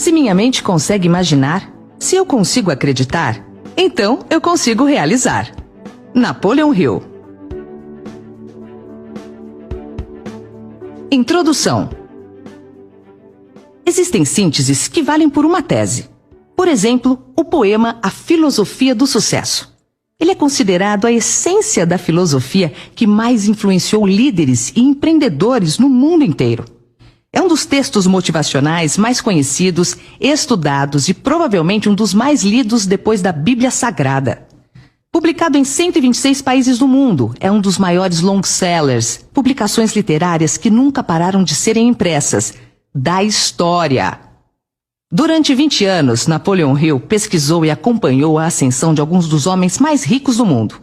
Se minha mente consegue imaginar, se eu consigo acreditar, então eu consigo realizar. Napoleon Hill. Introdução. Existem sínteses que valem por uma tese. Por exemplo, o poema A Filosofia do Sucesso. Ele é considerado a essência da filosofia que mais influenciou líderes e empreendedores no mundo inteiro. É um dos textos motivacionais mais conhecidos, estudados e provavelmente um dos mais lidos depois da Bíblia Sagrada. Publicado em 126 países do mundo, é um dos maiores long-sellers, publicações literárias que nunca pararam de serem impressas, da história. Durante 20 anos, Napoleon Hill pesquisou e acompanhou a ascensão de alguns dos homens mais ricos do mundo.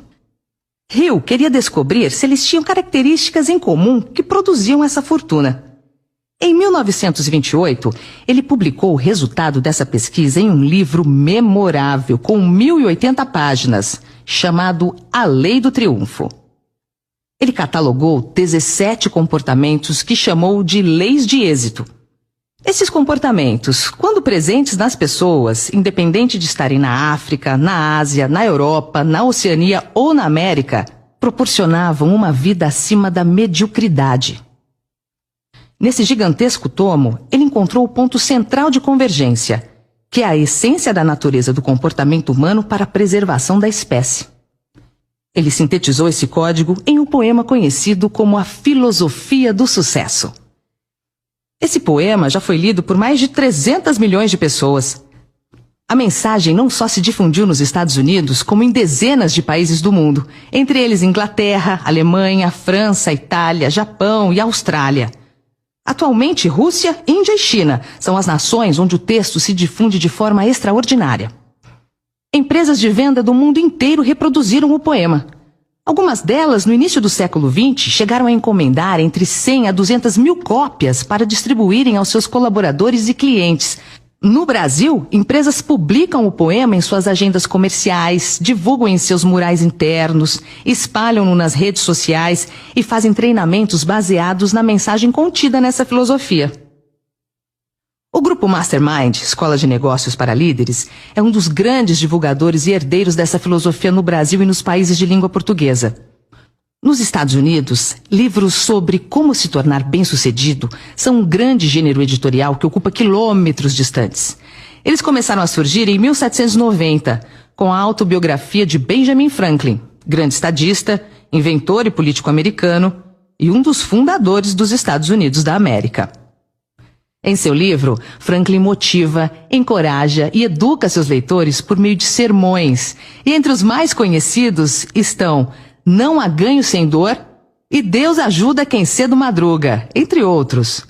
Hill queria descobrir se eles tinham características em comum que produziam essa fortuna. Em 1928, ele publicou o resultado dessa pesquisa em um livro memorável com 1.080 páginas, chamado A Lei do Triunfo. Ele catalogou 17 comportamentos que chamou de leis de êxito. Esses comportamentos, quando presentes nas pessoas, independente de estarem na África, na Ásia, na Europa, na Oceania ou na América, proporcionavam uma vida acima da mediocridade. Nesse gigantesco tomo, ele encontrou o ponto central de convergência, que é a essência da natureza do comportamento humano para a preservação da espécie. Ele sintetizou esse código em um poema conhecido como A Filosofia do Sucesso. Esse poema já foi lido por mais de 300 milhões de pessoas. A mensagem não só se difundiu nos Estados Unidos, como em dezenas de países do mundo, entre eles Inglaterra, Alemanha, França, Itália, Japão e Austrália. Atualmente, Rússia, Índia e China são as nações onde o texto se difunde de forma extraordinária. Empresas de venda do mundo inteiro reproduziram o poema. Algumas delas, no início do século XX, chegaram a encomendar entre 100 a 200 mil cópias para distribuírem aos seus colaboradores e clientes. No Brasil, empresas publicam o poema em suas agendas comerciais, divulgam em seus murais internos, espalham-no nas redes sociais e fazem treinamentos baseados na mensagem contida nessa filosofia. O Grupo Mastermind, Escola de Negócios para Líderes, é um dos grandes divulgadores e herdeiros dessa filosofia no Brasil e nos países de língua portuguesa. Nos Estados Unidos, livros sobre como se tornar bem-sucedido são um grande gênero editorial que ocupa quilômetros distantes. Eles começaram a surgir em 1790, com a autobiografia de Benjamin Franklin, grande estadista, inventor e político americano e um dos fundadores dos Estados Unidos da América. Em seu livro, Franklin motiva, encoraja e educa seus leitores por meio de sermões, e entre os mais conhecidos estão Não há ganho sem dor e Deus ajuda quem cedo madruga, entre outros.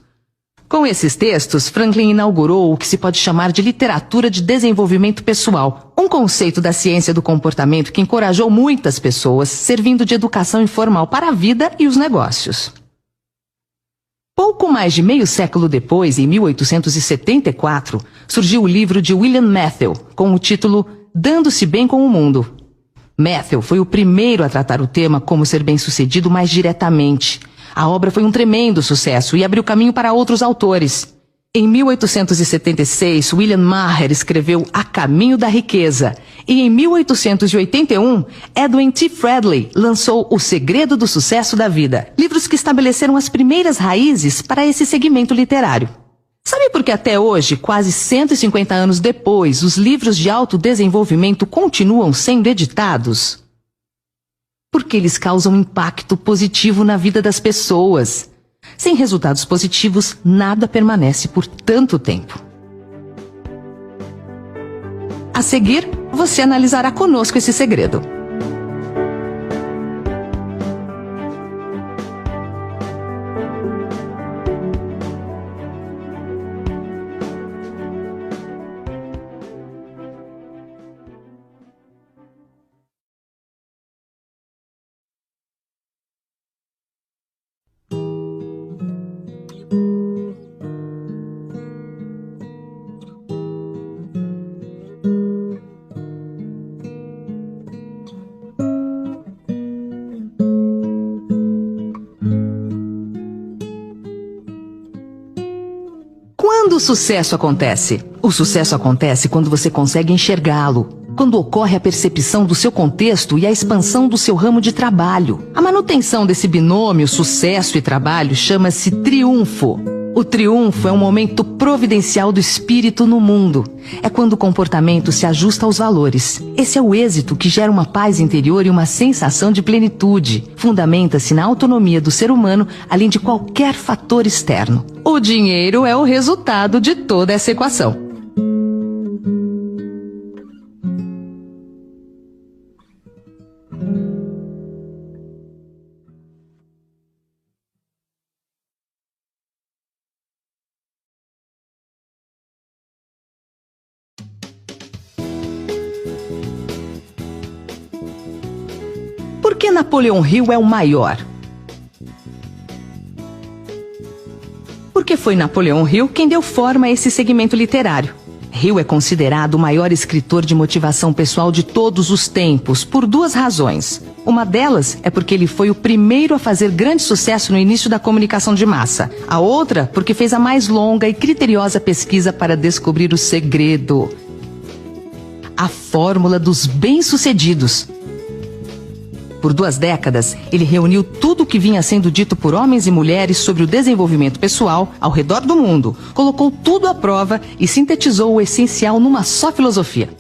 Com esses textos, Franklin inaugurou o que se pode chamar de literatura de desenvolvimento pessoal, um conceito da ciência do comportamento que encorajou muitas pessoas, servindo de educação informal para a vida e os negócios. Pouco mais de meio século depois, em 1874, surgiu o livro de William Matthau, com o título Dando-se Bem com o Mundo. Matthau foi o primeiro a tratar o tema como ser bem-sucedido mais diretamente. A obra foi um tremendo sucesso e abriu caminho para outros autores. Em 1876, William Maher escreveu A Caminho da Riqueza. E em 1881, Edwin T. Friedley lançou O Segredo do Sucesso da Vida, livros que estabeleceram as primeiras raízes para esse segmento literário. Sabe por que até hoje, quase 150 anos depois, os livros de autodesenvolvimento continuam sendo editados? Porque eles causam impacto positivo na vida das pessoas. Sem resultados positivos, nada permanece por tanto tempo. A seguir, você analisará conosco esse segredo. Quando o sucesso acontece? O sucesso acontece quando você consegue enxergá-lo, quando ocorre a percepção do seu contexto e a expansão do seu ramo de trabalho. A manutenção desse binômio sucesso e trabalho chama-se triunfo. O triunfo é um momento providencial do espírito no mundo. É quando o comportamento se ajusta aos valores. Esse é o êxito que gera uma paz interior e uma sensação de plenitude. Fundamenta-se na autonomia do ser humano, além de qualquer fator externo. O dinheiro é o resultado de toda essa equação. Por que Napoleão Hill é o maior? Porque foi Napoleão Hill quem deu forma a esse segmento literário. Hill é considerado o maior escritor de motivação pessoal de todos os tempos, por duas razões. Uma delas é porque ele foi o primeiro a fazer grande sucesso no início da comunicação de massa. A outra, porque fez a mais longa e criteriosa pesquisa para descobrir o segredo. A fórmula dos bem-sucedidos. Por 2 décadas, ele reuniu tudo o que vinha sendo dito por homens e mulheres sobre o desenvolvimento pessoal ao redor do mundo, colocou tudo à prova e sintetizou o essencial numa só filosofia.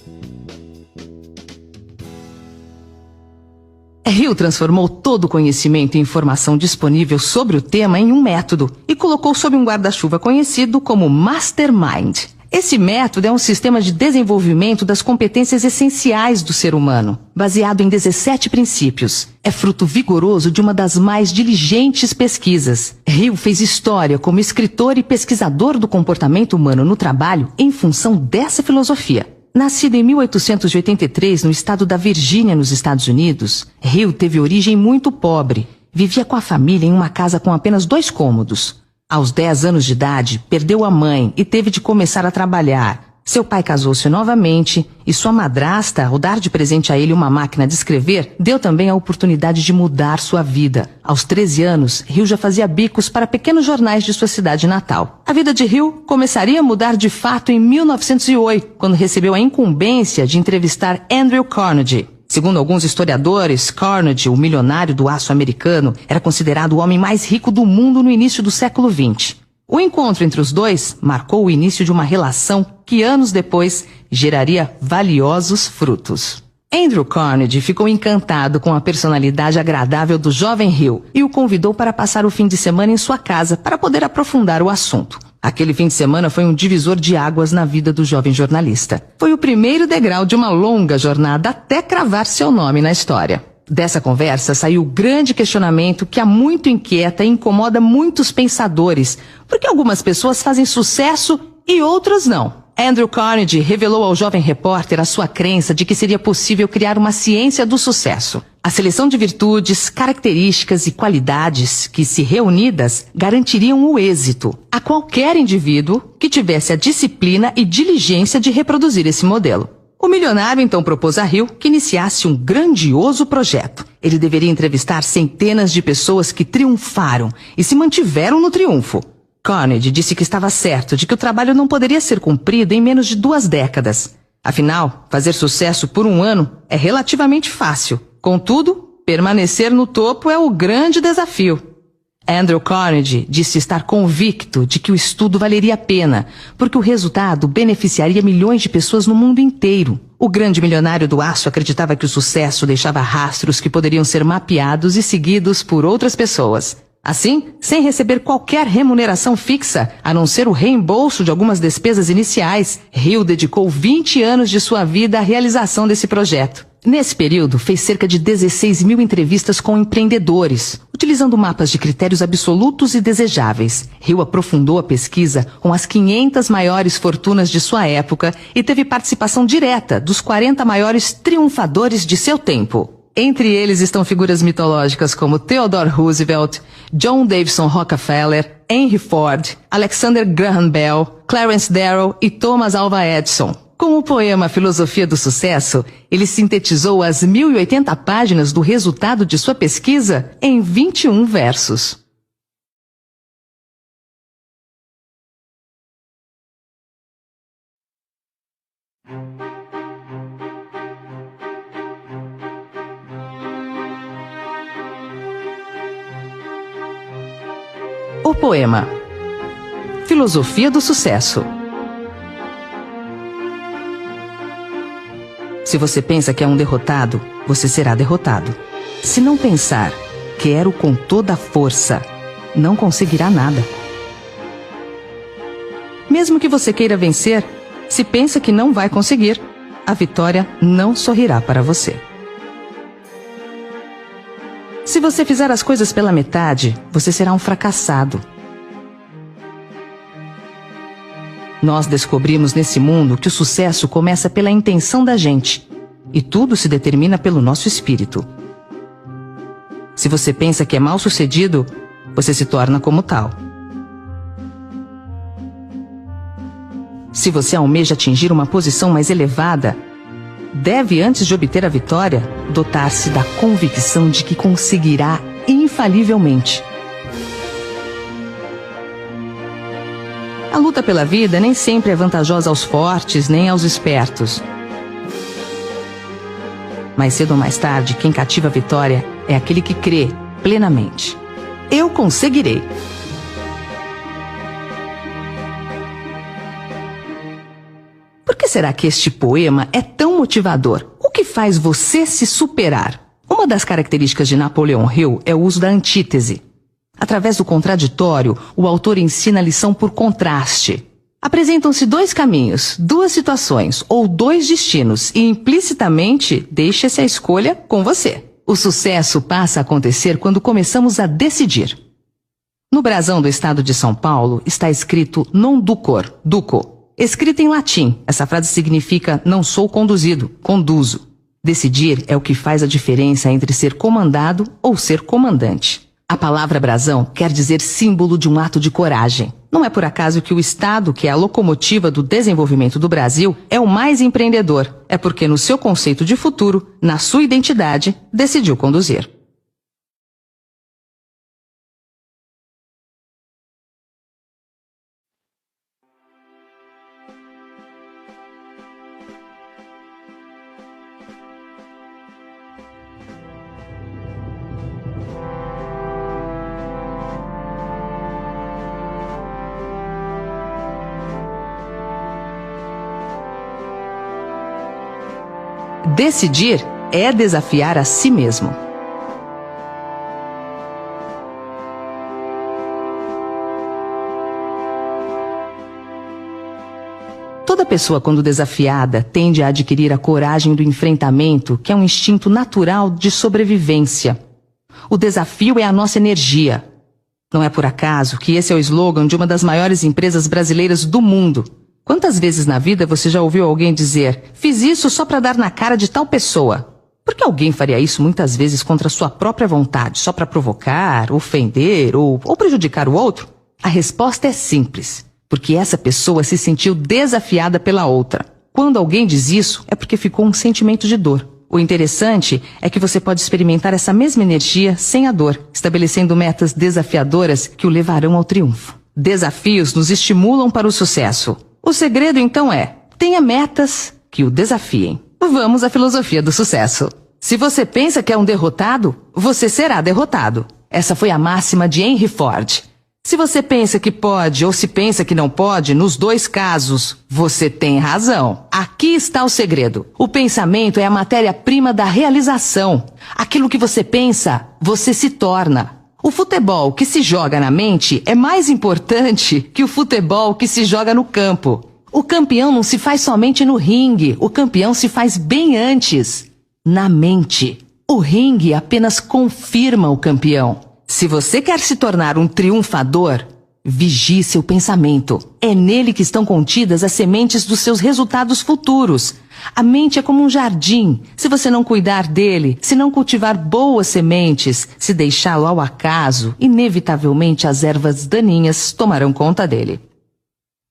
Hill transformou todo o conhecimento e informação disponível sobre o tema em um método e colocou sob um guarda-chuva conhecido como Mastermind. Esse método é um sistema de desenvolvimento das competências essenciais do ser humano, baseado em 17 princípios. É fruto vigoroso de uma das mais diligentes pesquisas. Hill fez história como escritor e pesquisador do comportamento humano no trabalho em função dessa filosofia. Nascido em 1883 no estado da Virgínia, nos Estados Unidos, Hill teve origem muito pobre. Vivia com a família em uma casa com apenas 2 cômodos. Aos 10 anos de idade, perdeu a mãe e teve de começar a trabalhar. Seu pai casou-se novamente e sua madrasta, ao dar de presente a ele uma máquina de escrever, deu também a oportunidade de mudar sua vida. Aos 13 anos, Hill já fazia bicos para pequenos jornais de sua cidade natal. A vida de Hill começaria a mudar de fato em 1908, quando recebeu a incumbência de entrevistar Andrew Carnegie. Segundo alguns historiadores, Carnegie, o milionário do aço americano, era considerado o homem mais rico do mundo no início do século XX. O encontro entre os dois marcou o início de uma relação que anos depois geraria valiosos frutos. Andrew Carnegie ficou encantado com a personalidade agradável do jovem Hill e o convidou para passar o fim de semana em sua casa para poder aprofundar o assunto. Aquele fim de semana foi um divisor de águas na vida do jovem jornalista. Foi o primeiro degrau de uma longa jornada até cravar seu nome na história. Dessa conversa saiu o grande questionamento que há muito inquieta e incomoda muitos pensadores, porque algumas pessoas fazem sucesso e outras não. Andrew Carnegie revelou ao jovem repórter a sua crença de que seria possível criar uma ciência do sucesso. A seleção de virtudes, características e qualidades que, se reunidas, garantiriam o êxito a qualquer indivíduo que tivesse a disciplina e diligência de reproduzir esse modelo. O milionário então propôs a Hill que iniciasse um grandioso projeto. Ele deveria entrevistar centenas de pessoas que triunfaram e se mantiveram no triunfo. Carnegie disse que estava certo de que o trabalho não poderia ser cumprido em menos de 2 décadas. Afinal, fazer sucesso por 1 ano é relativamente fácil. Contudo, permanecer no topo é o grande desafio. Andrew Carnegie disse estar convicto de que o estudo valeria a pena, porque o resultado beneficiaria milhões de pessoas no mundo inteiro. O grande milionário do aço acreditava que o sucesso deixava rastros que poderiam ser mapeados e seguidos por outras pessoas. Assim, sem receber qualquer remuneração fixa, a não ser o reembolso de algumas despesas iniciais, Hill dedicou 20 anos de sua vida à realização desse projeto. Nesse período, fez cerca de 16 mil entrevistas com empreendedores, utilizando mapas de critérios absolutos e desejáveis. Hill aprofundou a pesquisa com as 500 maiores fortunas de sua época e teve participação direta dos 40 maiores triunfadores de seu tempo. Entre eles estão figuras mitológicas como Theodore Roosevelt, John Davison Rockefeller, Henry Ford, Alexander Graham Bell, Clarence Darrow e Thomas Alva Edison. Com o poema Filosofia do Sucesso, ele sintetizou as 1080 páginas do resultado de sua pesquisa em 21 versos. O poema Filosofia do Sucesso. Se você pensa que é um derrotado, você será derrotado. Se não pensar, quero com toda a força, não conseguirá nada. Mesmo que você queira vencer, se pensa que não vai conseguir, a vitória não sorrirá para você. Se você fizer as coisas pela metade, você será um fracassado. Nós descobrimos nesse mundo que o sucesso começa pela intenção da gente, e tudo se determina pelo nosso espírito. Se você pensa que é mal-sucedido, você se torna como tal. Se você almeja atingir uma posição mais elevada, deve, antes de obter a vitória, dotar-se da convicção de que conseguirá infalivelmente. A luta pela vida nem sempre é vantajosa aos fortes nem aos espertos. Mais cedo ou mais tarde, quem cativa a vitória é aquele que crê plenamente. Eu conseguirei. Por que será que este poema é tão motivador? O que faz você se superar? Uma das características de Napoleão Hill é o uso da antítese. Através do contraditório, o autor ensina a lição por contraste. Apresentam-se dois caminhos, duas situações ou dois destinos e implicitamente deixa-se a escolha com você. O sucesso passa a acontecer quando começamos a decidir. No brasão do estado de São Paulo está escrito non ducor, duco. Escrita em latim, essa frase significa não sou conduzido, conduzo. Decidir é o que faz a diferença entre ser comandado ou ser comandante. A palavra brasão quer dizer símbolo de um ato de coragem. Não é por acaso que o Estado, que é a locomotiva do desenvolvimento do Brasil, é o mais empreendedor. É porque no seu conceito de futuro, na sua identidade, decidiu conduzir. Decidir é desafiar a si mesmo. Toda pessoa, quando desafiada, tende a adquirir a coragem do enfrentamento, que é um instinto natural de sobrevivência. O desafio é a nossa energia. Não é por acaso que esse é o slogan de uma das maiores empresas brasileiras do mundo. Quantas vezes na vida você já ouviu alguém dizer: fiz isso só para dar na cara de tal pessoa? Por que alguém faria isso muitas vezes contra sua própria vontade, só para provocar, ofender ou prejudicar o outro? A resposta é simples, porque essa pessoa se sentiu desafiada pela outra. Quando alguém diz isso, é porque ficou um sentimento de dor. O interessante é que você pode experimentar essa mesma energia sem a dor, estabelecendo metas desafiadoras que o levarão ao triunfo. Desafios nos estimulam para o sucesso. O segredo, então, é: tenha metas que o desafiem. Vamos à filosofia do sucesso. Se você pensa que é um derrotado, você será derrotado. Essa foi a máxima de Henry Ford. Se você pensa que pode ou se pensa que não pode, nos dois casos, você tem razão. Aqui está o segredo. O pensamento é a matéria-prima da realização. Aquilo que você pensa, você se torna. O futebol que se joga na mente é mais importante que o futebol que se joga no campo. O campeão não se faz somente no ringue, o campeão se faz bem antes, na mente. O ringue apenas confirma o campeão. Se você quer se tornar um triunfador, vigie seu pensamento. É nele que estão contidas as sementes dos seus resultados futuros. A mente é como um jardim. Se você não cuidar dele, se não cultivar boas sementes, se deixá-lo ao acaso, inevitavelmente as ervas daninhas tomarão conta dele.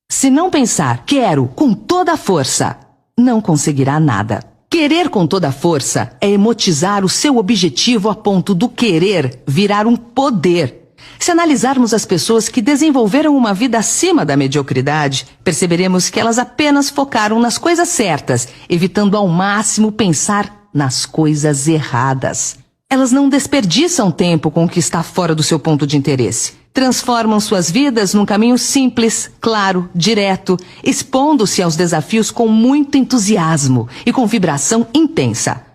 Se não pensar, quero, com toda a força, não conseguirá nada. Querer com toda a força é emotizar o seu objetivo a ponto do querer virar um poder. Se analisarmos as pessoas que desenvolveram uma vida acima da mediocridade, perceberemos que elas apenas focaram nas coisas certas, evitando ao máximo pensar nas coisas erradas. Elas não desperdiçam tempo com o que está fora do seu ponto de interesse. Transformam suas vidas num caminho simples, claro, direto, expondo-se aos desafios com muito entusiasmo e com vibração intensa.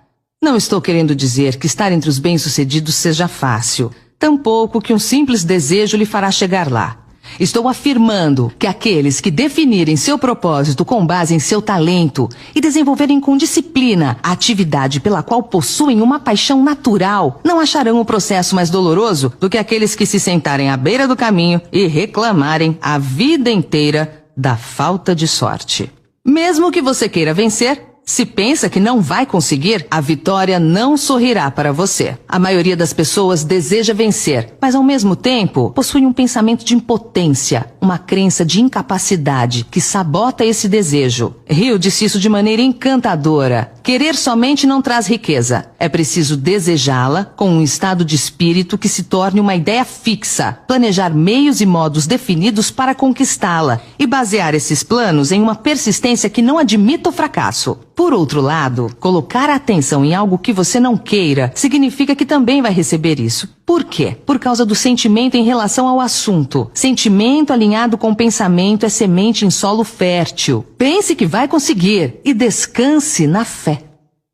Não estou querendo dizer que estar entre os bem-sucedidos seja fácil, tampouco que um simples desejo lhe fará chegar lá. Estou afirmando que aqueles que definirem seu propósito com base em seu talento e desenvolverem com disciplina a atividade pela qual possuem uma paixão natural não acharão o processo mais doloroso do que aqueles que se sentarem à beira do caminho e reclamarem a vida inteira da falta de sorte. Mesmo que você queira vencer, se pensa que não vai conseguir, a vitória não sorrirá para você. A maioria das pessoas deseja vencer, mas ao mesmo tempo possui um pensamento de impotência, uma crença de incapacidade que sabota esse desejo. Hill disse isso de maneira encantadora. Querer somente não traz riqueza. É preciso desejá-la com um estado de espírito que se torne uma ideia fixa, planejar meios e modos definidos para conquistá-la e basear esses planos em uma persistência que não admita o fracasso. Por outro lado, colocar a atenção em algo que você não queira significa que também vai receber isso. Por quê? Por causa do sentimento em relação ao assunto. Sentimento alinhado com pensamento é semente em solo fértil. Pense que vai conseguir e descanse na fé.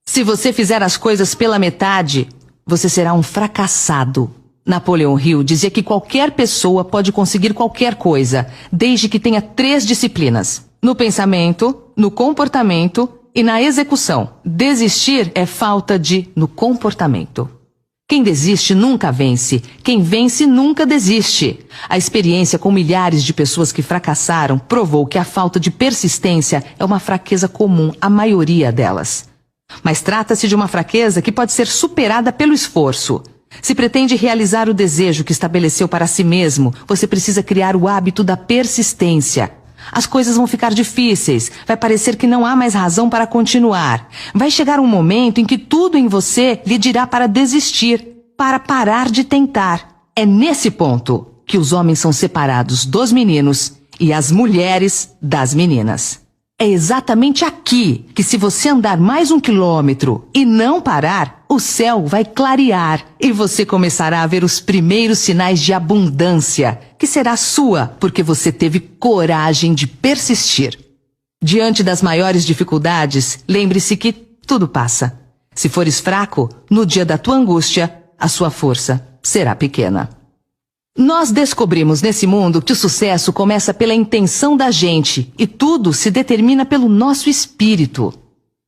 Se você fizer as coisas pela metade, você será um fracassado. Napoleão Hill dizia que qualquer pessoa pode conseguir qualquer coisa, desde que tenha 3 disciplinas: no pensamento, no comportamento e na execução. Desistir é falta no comportamento. Quem desiste nunca vence. Quem vence nunca desiste. A experiência com milhares de pessoas que fracassaram provou que a falta de persistência é uma fraqueza comum à maioria delas. Mas trata-se de uma fraqueza que pode ser superada pelo esforço. Se pretende realizar o desejo que estabeleceu para si mesmo, você precisa criar o hábito da persistência. As coisas vão ficar difíceis, vai parecer que não há mais razão para continuar. Vai chegar um momento em que tudo em você lhe dirá para desistir, para parar de tentar. É nesse ponto que os homens são separados dos meninos e as mulheres das meninas. É exatamente aqui que, se você andar mais 1 quilômetro e não parar, o céu vai clarear e você começará a ver os primeiros sinais de abundância, que será sua porque você teve coragem de persistir. Diante das maiores dificuldades, lembre-se que tudo passa. Se fores fraco, no dia da tua angústia, a sua força será pequena. Nós descobrimos nesse mundo que o sucesso começa pela intenção da gente e tudo se determina pelo nosso espírito.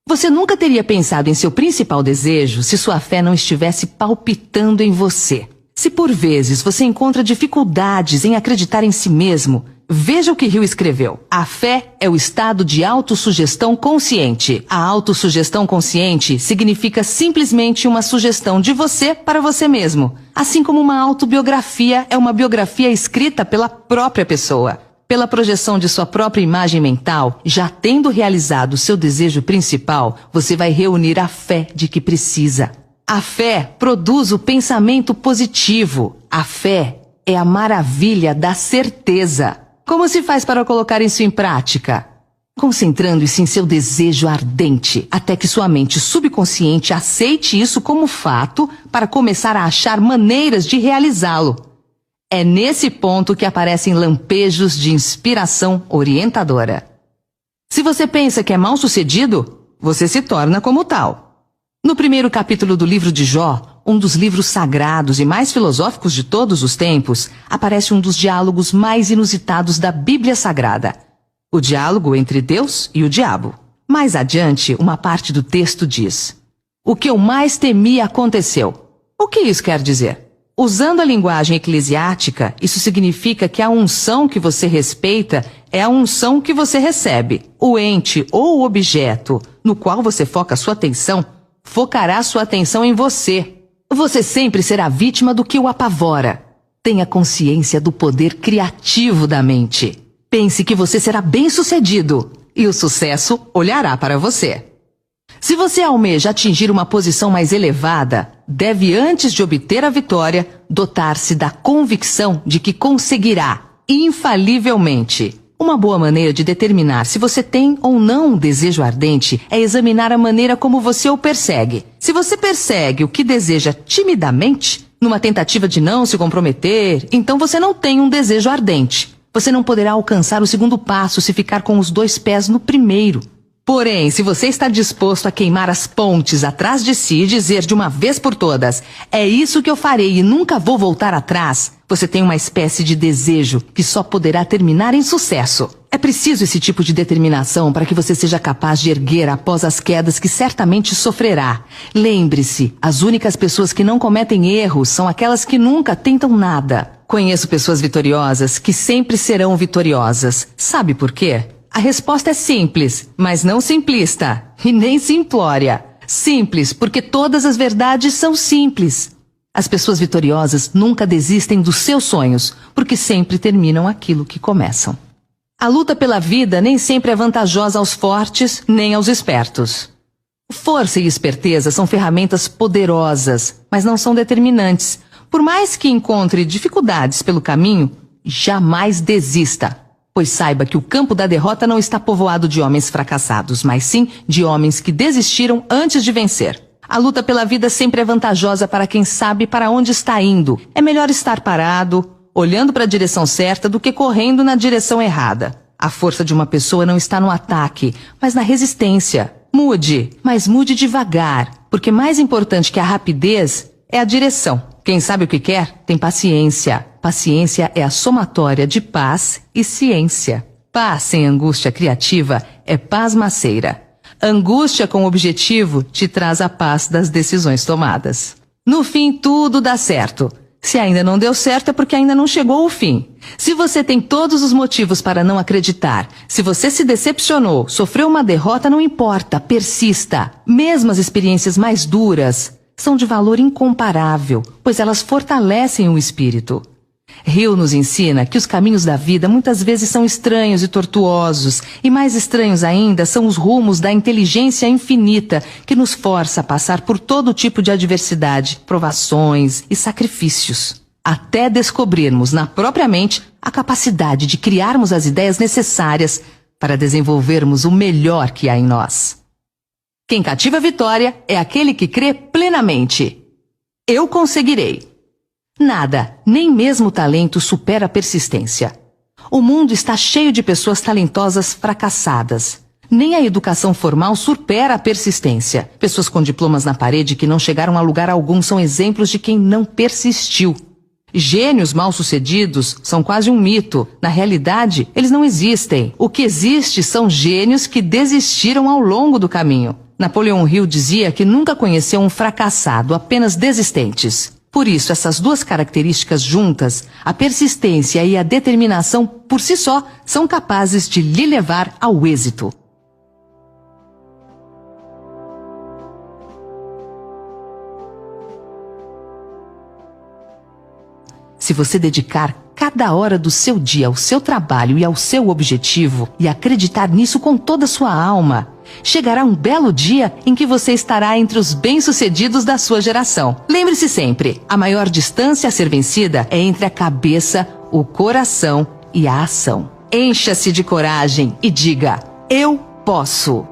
Você nunca teria pensado em seu principal desejo se sua fé não estivesse palpitando em você. Se por vezes você encontra dificuldades em acreditar em si mesmo, veja o que Hill escreveu. A fé é o estado de autossugestão consciente. A autossugestão consciente significa simplesmente uma sugestão de você para você mesmo. Assim como uma autobiografia é uma biografia escrita pela própria pessoa. Pela projeção de sua própria imagem mental, já tendo realizado seu desejo principal, você vai reunir a fé de que precisa. A fé produz o pensamento positivo. A fé é a maravilha da certeza. Como se faz para colocar isso em prática? Concentrando-se em seu desejo ardente, até que sua mente subconsciente aceite isso como fato para começar a achar maneiras de realizá-lo. É nesse ponto que aparecem lampejos de inspiração orientadora. Se você pensa que é mal-sucedido, você se torna como tal. No primeiro capítulo do livro de Jó, um dos livros sagrados e mais filosóficos de todos os tempos, aparece um dos diálogos mais inusitados da Bíblia Sagrada. O diálogo entre Deus e o diabo. Mais adiante, uma parte do texto diz: "O que eu mais temia aconteceu." O que isso quer dizer? Usando a linguagem eclesiástica, isso significa que a unção que você respeita é a unção que você recebe. O ente ou o objeto no qual você foca sua atenção, focará sua atenção em você. Você sempre será vítima do que o apavora. Tenha consciência do poder criativo da mente. Pense que você será bem-sucedido e o sucesso olhará para você. Se você almeja atingir uma posição mais elevada, deve, antes de obter a vitória, dotar-se da convicção de que conseguirá, infalivelmente. Uma boa maneira de determinar se você tem ou não um desejo ardente é examinar a maneira como você o persegue. Se você persegue o que deseja timidamente, numa tentativa de não se comprometer, então você não tem um desejo ardente. Você não poderá alcançar o segundo passo se ficar com os 2 pés no primeiro. Porém, se você está disposto a queimar as pontes atrás de si e dizer de uma vez por todas, é isso que eu farei e nunca vou voltar atrás, você tem uma espécie de desejo que só poderá terminar em sucesso. É preciso esse tipo de determinação para que você seja capaz de erguer após as quedas que certamente sofrerá. Lembre-se, as únicas pessoas que não cometem erros são aquelas que nunca tentam nada. Conheço pessoas vitoriosas que sempre serão vitoriosas. Sabe por quê? A resposta é simples, mas não simplista, e nem simplória. Simples, porque todas as verdades são simples. As pessoas vitoriosas nunca desistem dos seus sonhos, porque sempre terminam aquilo que começam. A luta pela vida nem sempre é vantajosa aos fortes, nem aos espertos. Força e esperteza são ferramentas poderosas, mas não são determinantes. Por mais que encontre dificuldades pelo caminho, jamais desista. Pois saiba que o campo da derrota não está povoado de homens fracassados, mas sim de homens que desistiram antes de vencer. A luta pela vida sempre é vantajosa para quem sabe para onde está indo. É melhor estar parado, olhando para a direção certa, do que correndo na direção errada. A força de uma pessoa não está no ataque, mas na resistência. Mude, mas mude devagar, porque mais importante que a rapidez é a direção. Quem sabe o que quer, tem paciência. Paciência é a somatória de paz e ciência. Paz sem angústia criativa é pasmaceira. Angústia com objetivo te traz a paz das decisões tomadas. No fim, tudo dá certo. Se ainda não deu certo, é porque ainda não chegou o fim. Se você tem todos os motivos para não acreditar, se você se decepcionou, sofreu uma derrota, não importa, persista. Mesmo as experiências mais duras são de valor incomparável, pois elas fortalecem o espírito. Hill nos ensina que os caminhos da vida muitas vezes são estranhos e tortuosos, e mais estranhos ainda são os rumos da inteligência infinita que nos força a passar por todo tipo de adversidade, provações e sacrifícios, até descobrirmos na própria mente a capacidade de criarmos as ideias necessárias para desenvolvermos o melhor que há em nós. Quem cativa a vitória é aquele que crê plenamente. Eu conseguirei. Nada, nem mesmo o talento, supera a persistência. O mundo está cheio de pessoas talentosas fracassadas. Nem a educação formal supera a persistência. Pessoas com diplomas na parede que não chegaram a lugar algum são exemplos de quem não persistiu. Gênios mal-sucedidos são quase um mito. Na realidade, eles não existem. O que existe são gênios que desistiram ao longo do caminho. Napoleão Hill dizia que nunca conheceu um fracassado, apenas desistentes. Por isso, essas duas características juntas, a persistência e a determinação por si só, são capazes de lhe levar ao êxito. Se você dedicar cada hora do seu dia ao seu trabalho e ao seu objetivo e acreditar nisso com toda a sua alma, chegará um belo dia em que você estará entre os bem-sucedidos da sua geração. Lembre-se sempre, a maior distância a ser vencida é entre a cabeça, o coração e a ação. Encha-se de coragem e diga: eu posso!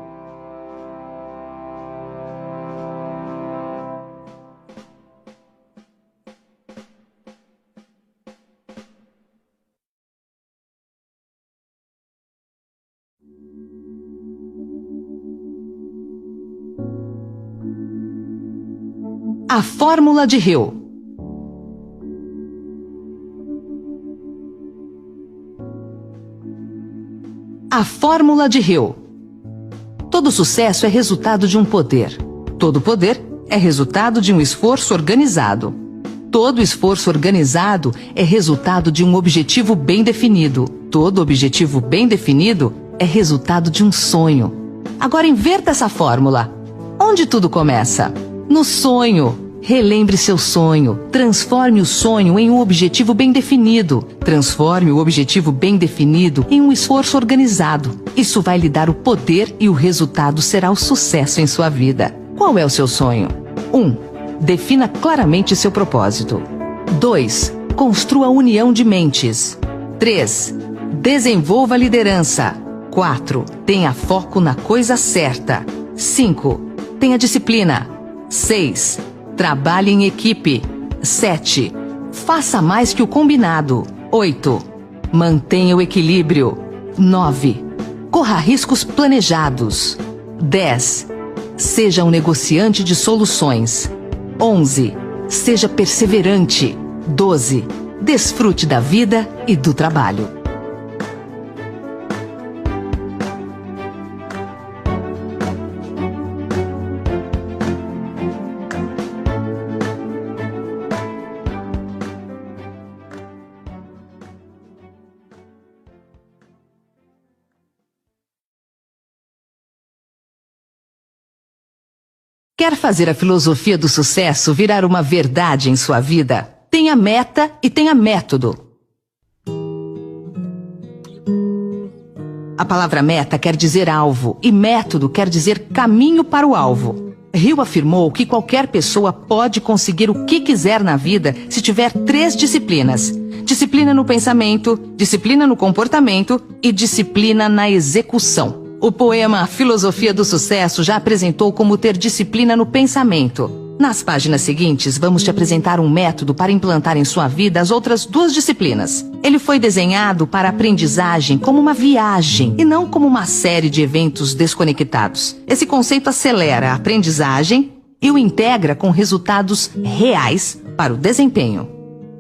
A fórmula de Hill. A fórmula de Hill. Todo sucesso é resultado de um poder. Todo poder é resultado de um esforço organizado. Todo esforço organizado é resultado de um objetivo bem definido. Todo objetivo bem definido é resultado de um sonho. Agora inverta essa fórmula. Onde tudo começa? No sonho. Relembre seu sonho. Transforme o sonho em um objetivo bem definido. Transforme o objetivo bem definido em um esforço organizado. Isso vai lhe dar o poder e o resultado será o sucesso em sua vida. Qual é o seu sonho? 1. Defina claramente seu propósito. 2. Construa a união de mentes. 3. Desenvolva a liderança. 4. Tenha foco na coisa certa. 5. Tenha disciplina. 6. Trabalhe em equipe. 7. Faça mais que o combinado. 8. Mantenha o equilíbrio. 9. Corra riscos planejados. 10. Seja um negociante de soluções. 11. Seja perseverante. 12. Desfrute da vida e do trabalho. Quer fazer a filosofia do sucesso virar uma verdade em sua vida? Tenha meta e tenha método. A palavra meta quer dizer alvo e método quer dizer caminho para o alvo. Hill afirmou que qualquer pessoa pode conseguir o que quiser na vida se tiver 3 disciplinas: disciplina no pensamento, disciplina no comportamento e disciplina na execução. O poema Filosofia do Sucesso já apresentou como ter disciplina no pensamento. Nas páginas seguintes, vamos te apresentar um método para implantar em sua vida as outras 2 disciplinas. Ele foi desenhado para a aprendizagem como uma viagem e não como uma série de eventos desconectados. Esse conceito acelera a aprendizagem e o integra com resultados reais para o desempenho.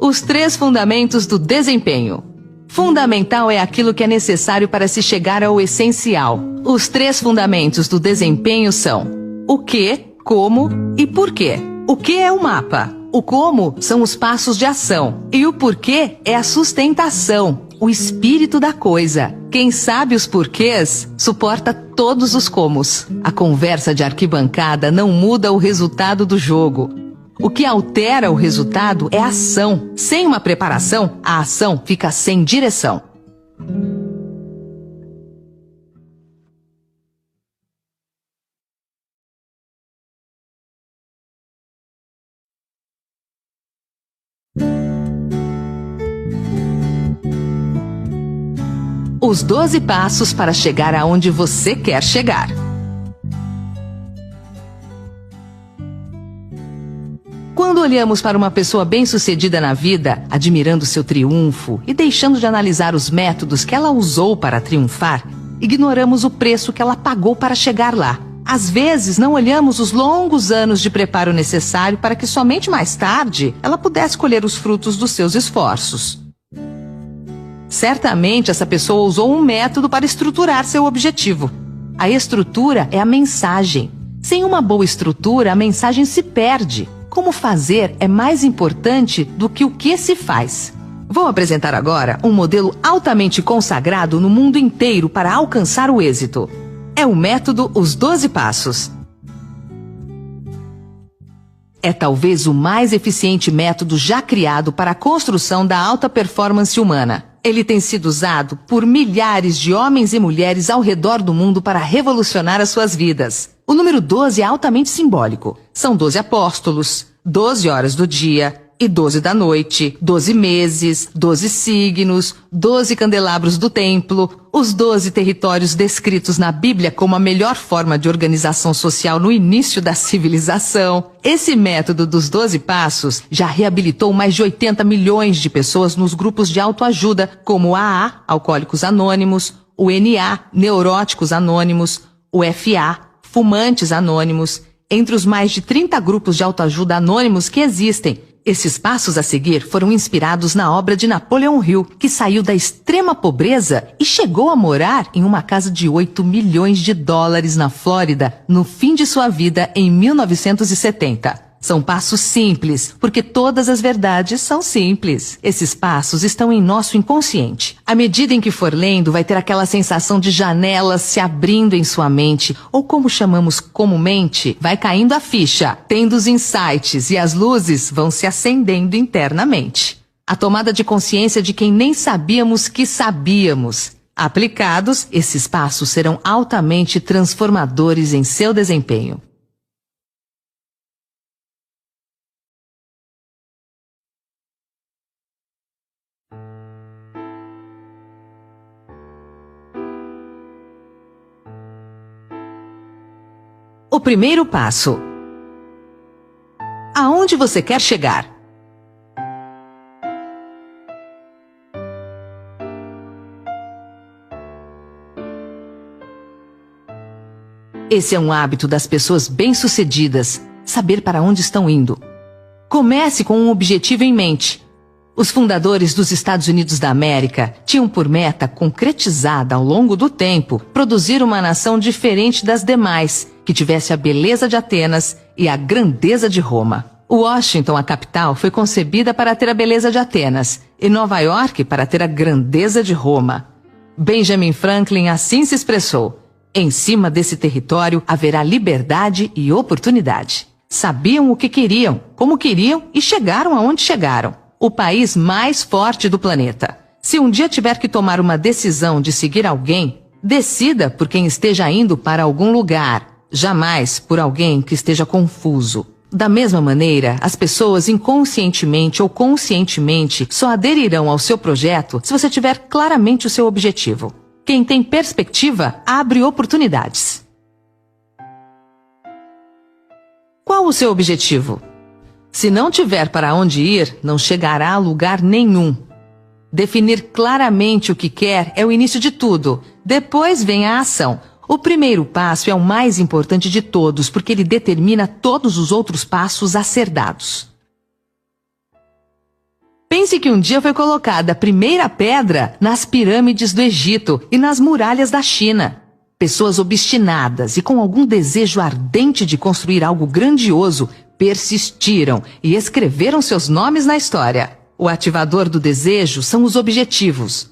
Os 3 fundamentos do desempenho. Fundamental é aquilo que é necessário para se chegar ao essencial. Os 3 fundamentos do desempenho são o que, como e porquê. O que é o mapa? O como são os passos de ação. E o porquê é a sustentação, o espírito da coisa. Quem sabe os porquês, suporta todos os comos. A conversa de arquibancada não muda o resultado do jogo. O que altera o resultado é a ação. Sem uma preparação, a ação fica sem direção. Os 12 passos para chegar aonde você quer chegar. Quando olhamos para uma pessoa bem-sucedida na vida, admirando seu triunfo e deixando de analisar os métodos que ela usou para triunfar, ignoramos o preço que ela pagou para chegar lá. Às vezes, não olhamos os longos anos de preparo necessário para que somente mais tarde ela pudesse colher os frutos dos seus esforços. Certamente, essa pessoa usou um método para estruturar seu objetivo. A estrutura é a mensagem. Sem uma boa estrutura, a mensagem se perde. Como fazer é mais importante do que o que se faz. Vou apresentar agora um modelo altamente consagrado no mundo inteiro para alcançar o êxito. É o método Os 12 Passos. É talvez o mais eficiente método já criado para a construção da alta performance humana. Ele tem sido usado por milhares de homens e mulheres ao redor do mundo para revolucionar as suas vidas. O número 12 é altamente simbólico. São 12 apóstolos, 12 horas do dia e 12 da noite, 12 meses, 12 signos, 12 candelabros do templo, os 12 territórios descritos na Bíblia como a melhor forma de organização social no início da civilização. Esse método dos 12 passos já reabilitou mais de 80 milhões de pessoas nos grupos de autoajuda, como o AA, Alcoólicos Anônimos, o NA, Neuróticos Anônimos, o FA, Fumantes Anônimos, entre os mais de 30 grupos de autoajuda anônimos que existem. Esses passos a seguir foram inspirados na obra de Napoleão Hill, que saiu da extrema pobreza e chegou a morar em uma casa de 8 milhões de dólares na Flórida no fim de sua vida em 1970. São passos simples, porque todas as verdades são simples. Esses passos estão em nosso inconsciente. À medida em que for lendo, vai ter aquela sensação de janelas se abrindo em sua mente, ou como chamamos comumente, vai caindo a ficha, tendo os insights e as luzes vão se acendendo internamente. A tomada de consciência de quem nem sabíamos que sabíamos. Aplicados, esses passos serão altamente transformadores em seu desempenho. O primeiro passo. Aonde você quer chegar? Esse é um hábito das pessoas bem-sucedidas, saber para onde estão indo. Comece com um objetivo em mente. Os fundadores dos Estados Unidos da América tinham por meta, concretizada ao longo do tempo, produzir uma nação diferente das demais, que tivesse a beleza de Atenas e a grandeza de Roma. Washington, a capital, foi concebida para ter a beleza de Atenas, e Nova York para ter a grandeza de Roma. Benjamin Franklin assim se expressou: em cima desse território haverá liberdade e oportunidade. Sabiam o que queriam, como queriam e chegaram aonde chegaram. O país mais forte do planeta. Se um dia tiver que tomar uma decisão de seguir alguém, decida por quem esteja indo para algum lugar, jamais por alguém que esteja confuso. Da mesma maneira, as pessoas inconscientemente ou conscientemente só aderirão ao seu projeto se você tiver claramente o seu objetivo. Quem tem perspectiva abre oportunidades. Qual o seu objetivo? Se não tiver para onde ir, não chegará a lugar nenhum. Definir claramente o que quer é o início de tudo. Depois vem a ação. O primeiro passo é o mais importante de todos, porque ele determina todos os outros passos a ser dados. Pense que um dia foi colocada a primeira pedra nas pirâmides do Egito e nas muralhas da China. Pessoas obstinadas e com algum desejo ardente de construir algo grandioso persistiram e escreveram seus nomes na história. O ativador do desejo são os objetivos.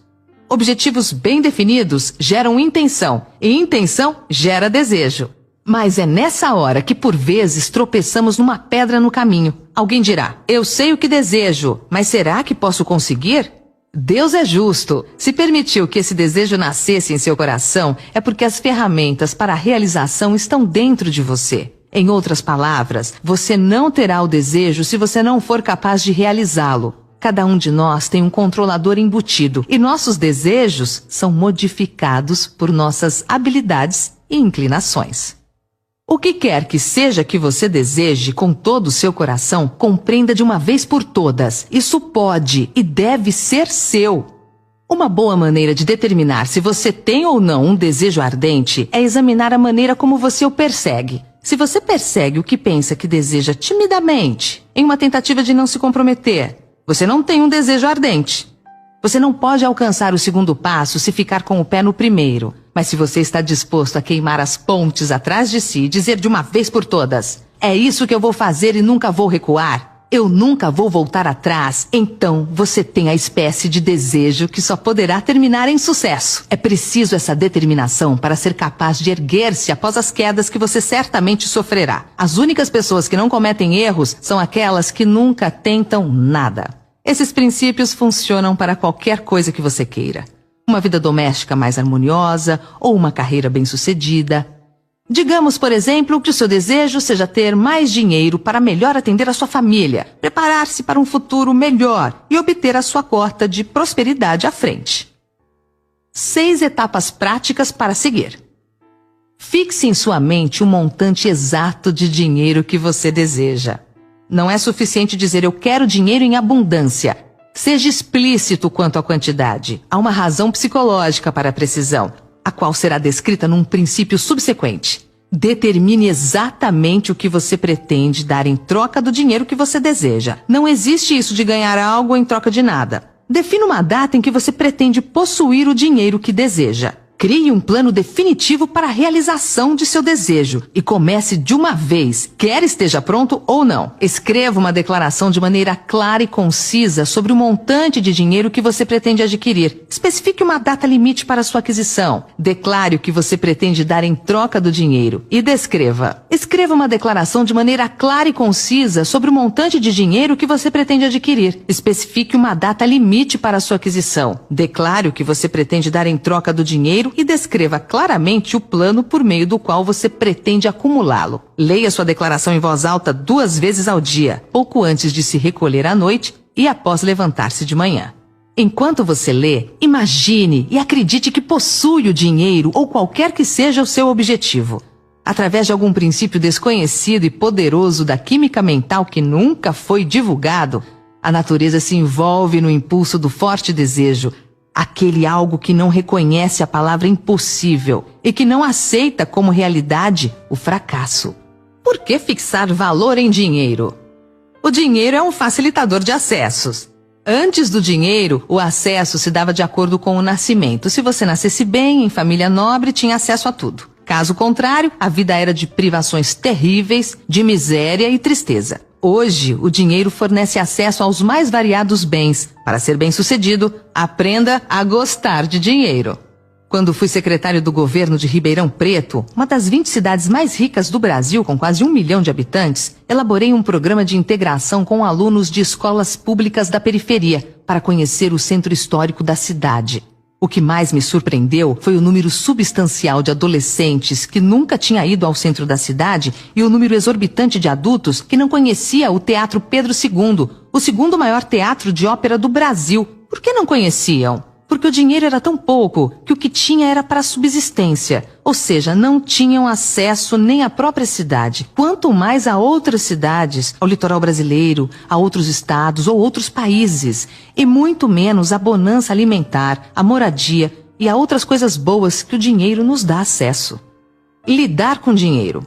Objetivos bem definidos geram intenção, e intenção gera desejo. Mas é nessa hora que por vezes tropeçamos numa pedra no caminho. Alguém dirá: eu sei o que desejo, mas será que posso conseguir? Deus é justo. Se permitiu que esse desejo nascesse em seu coração, é porque as ferramentas para a realização estão dentro de você. Em outras palavras, você não terá o desejo se você não for capaz de realizá-lo. Cada um de nós tem um controlador embutido e nossos desejos são modificados por nossas habilidades e inclinações. O que quer que seja que você deseje com todo o seu coração, compreenda de uma vez por todas. Isso pode e deve ser seu. Uma boa maneira de determinar se você tem ou não um desejo ardente é examinar a maneira como você o persegue. Se você persegue o que pensa que deseja timidamente, em uma tentativa de não se comprometer, você não tem um desejo ardente. Você não pode alcançar o segundo passo se ficar com o pé no primeiro. Mas se você está disposto a queimar as pontes atrás de si e dizer de uma vez por todas: é isso que eu vou fazer e nunca vou recuar, eu nunca vou voltar atrás, então você tem a espécie de desejo que só poderá terminar em sucesso. É preciso essa determinação para ser capaz de erguer-se após as quedas que você certamente sofrerá. As únicas pessoas que não cometem erros são aquelas que nunca tentam nada. Esses princípios funcionam para qualquer coisa que você queira. Uma vida doméstica mais harmoniosa ou uma carreira bem-sucedida. Digamos, por exemplo, que o seu desejo seja ter mais dinheiro para melhor atender a sua família, preparar-se para um futuro melhor e obter a sua cota de prosperidade à frente. 6 etapas práticas para seguir. Fixe em sua mente o montante exato de dinheiro que você deseja. Não é suficiente dizer eu quero dinheiro em abundância. Seja explícito quanto à quantidade. Há uma razão psicológica para a precisão, a qual será descrita num princípio subsequente. Determine exatamente o que você pretende dar em troca do dinheiro que você deseja. Não existe isso de ganhar algo em troca de nada. Defina uma data em que você pretende possuir o dinheiro que deseja. Crie um plano definitivo para a realização de seu desejo e comece de uma vez, quer esteja pronto ou não. Escreva uma declaração de maneira clara e concisa sobre o montante de dinheiro que você pretende adquirir. Especifique uma data limite para sua aquisição. Declare o que você pretende dar em troca do dinheiro e descreva. Escreva uma declaração de maneira clara e concisa sobre o montante de dinheiro que você pretende adquirir. Especifique uma data limite para sua aquisição. Declare o que você pretende dar em troca do dinheiro e descreva claramente o plano por meio do qual você pretende acumulá-lo. Leia sua declaração em voz alta 2 vezes ao dia, pouco antes de se recolher à noite e após levantar-se de manhã. Enquanto você lê, imagine e acredite que possui o dinheiro ou qualquer que seja o seu objetivo. Através de algum princípio desconhecido e poderoso da química mental que nunca foi divulgado, a natureza se envolve no impulso do forte desejo, aquele algo que não reconhece a palavra impossível e que não aceita como realidade o fracasso. Por que fixar valor em dinheiro? O dinheiro é um facilitador de acessos. Antes do dinheiro, o acesso se dava de acordo com o nascimento. Se você nascesse bem, em família nobre, tinha acesso a tudo. Caso contrário, a vida era de privações terríveis, de miséria e tristeza. Hoje, o dinheiro fornece acesso aos mais variados bens. Para ser bem-sucedido, aprenda a gostar de dinheiro. Quando fui secretário do governo de Ribeirão Preto, uma das 20 cidades mais ricas do Brasil, com quase 1 milhão de habitantes, elaborei um programa de integração com alunos de escolas públicas da periferia para conhecer o centro histórico da cidade. O que mais me surpreendeu foi o número substancial de adolescentes que nunca tinha ido ao centro da cidade e o número exorbitante de adultos que não conhecia o Teatro Pedro II, o segundo maior teatro de ópera do Brasil. Por que não conheciam? Porque o dinheiro era tão pouco que o que tinha era para subsistência, ou seja, não tinham acesso nem à própria cidade, quanto mais a outras cidades, ao litoral brasileiro, a outros estados ou outros países, e muito menos à bonança alimentar, à moradia e a outras coisas boas que o dinheiro nos dá acesso. Lidar com dinheiro.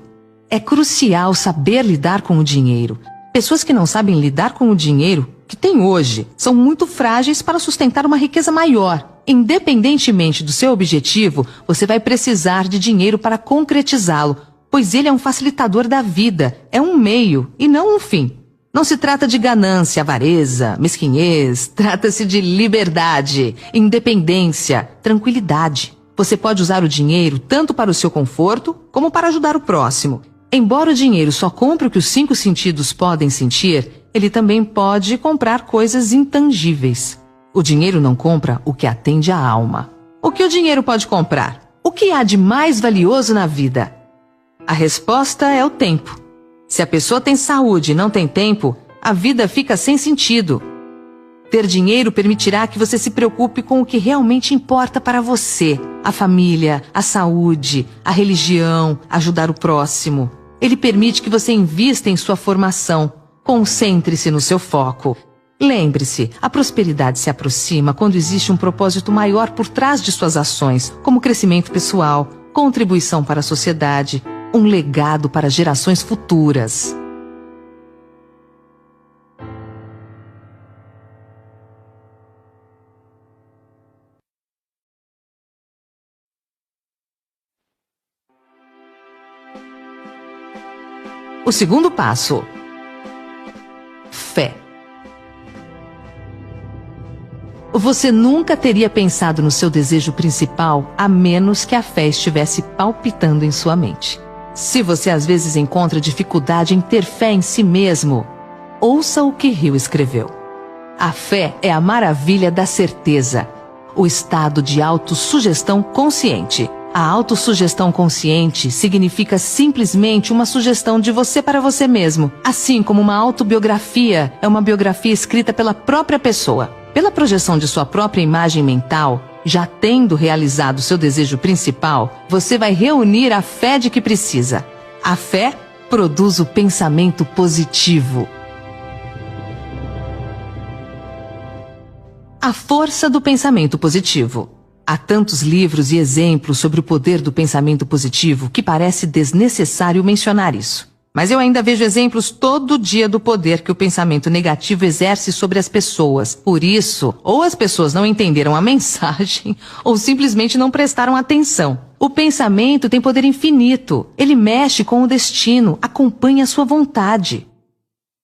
É crucial saber lidar com o dinheiro. Pessoas que não sabem lidar com o dinheiro que tem hoje são muito frágeis para sustentar uma riqueza maior. Independentemente do seu objetivo, você vai precisar de dinheiro para concretizá-lo, pois ele é um facilitador da vida, é um meio e não um fim. Não se trata de ganância, avareza, mesquinhez, trata-se de liberdade, independência, tranquilidade. Você pode usar o dinheiro tanto para o seu conforto como para ajudar o próximo. Embora o dinheiro só compre o que os 5 sentidos podem sentir, ele também pode comprar coisas intangíveis. O dinheiro não compra o que atende à alma. O que o dinheiro pode comprar? O que há de mais valioso na vida? A resposta é o tempo. Se a pessoa tem saúde e não tem tempo, a vida fica sem sentido. Ter dinheiro permitirá que você se preocupe com o que realmente importa para você: a família, a saúde, a religião, ajudar o próximo. Ele permite que você invista em sua formação. Concentre-se no seu foco. Lembre-se, a prosperidade se aproxima quando existe um propósito maior por trás de suas ações, como crescimento pessoal, contribuição para a sociedade, um legado para gerações futuras. O segundo passo: fé. Você nunca teria pensado no seu desejo principal a menos que a fé estivesse palpitando em sua mente. Se você às vezes encontra dificuldade em ter fé em si mesmo, ouça o que Hill escreveu. A fé é a maravilha da certeza, o estado de autossugestão consciente. A autossugestão consciente significa simplesmente uma sugestão de você para você mesmo, assim como uma autobiografia é uma biografia escrita pela própria pessoa. Pela projeção de sua própria imagem mental, já tendo realizado seu desejo principal, você vai reunir a fé de que precisa. A fé produz o pensamento positivo. A força do pensamento positivo. Há tantos livros e exemplos sobre o poder do pensamento positivo que parece desnecessário mencionar isso. Mas eu ainda vejo exemplos todo dia do poder que o pensamento negativo exerce sobre as pessoas. Por isso, ou as pessoas não entenderam a mensagem, ou simplesmente não prestaram atenção. O pensamento tem poder infinito. Ele mexe com o destino, acompanha a sua vontade.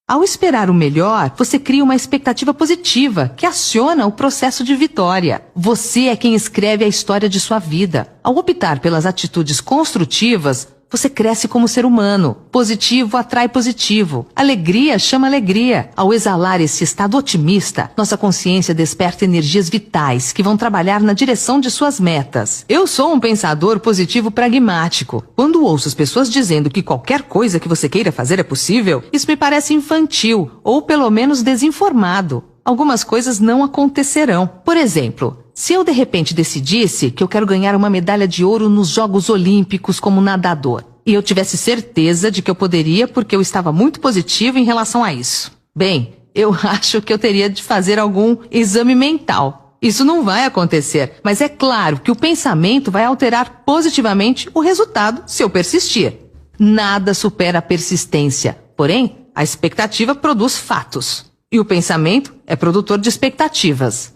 Ao esperar o melhor, você cria uma expectativa positiva, que aciona o processo de vitória. Você é quem escreve a história de sua vida. Ao optar pelas atitudes construtivas, você cresce como ser humano. Positivo atrai positivo. Alegria chama alegria. Ao exalar esse estado otimista, nossa consciência desperta energias vitais que vão trabalhar na direção de suas metas. Eu sou um pensador positivo pragmático. Quando ouço as pessoas dizendo que qualquer coisa que você queira fazer é possível, isso me parece infantil, ou pelo menos desinformado. Algumas coisas não acontecerão. Por exemplo, se eu de repente decidisse que eu quero ganhar uma medalha de ouro nos Jogos Olímpicos como nadador, e eu tivesse certeza de que eu poderia porque eu estava muito positivo em relação a isso. Bem, eu acho que eu teria de fazer algum exame mental. Isso não vai acontecer, mas é claro que o pensamento vai alterar positivamente o resultado se eu persistir. Nada supera a persistência, porém, a expectativa produz fatos. E o pensamento é produtor de expectativas.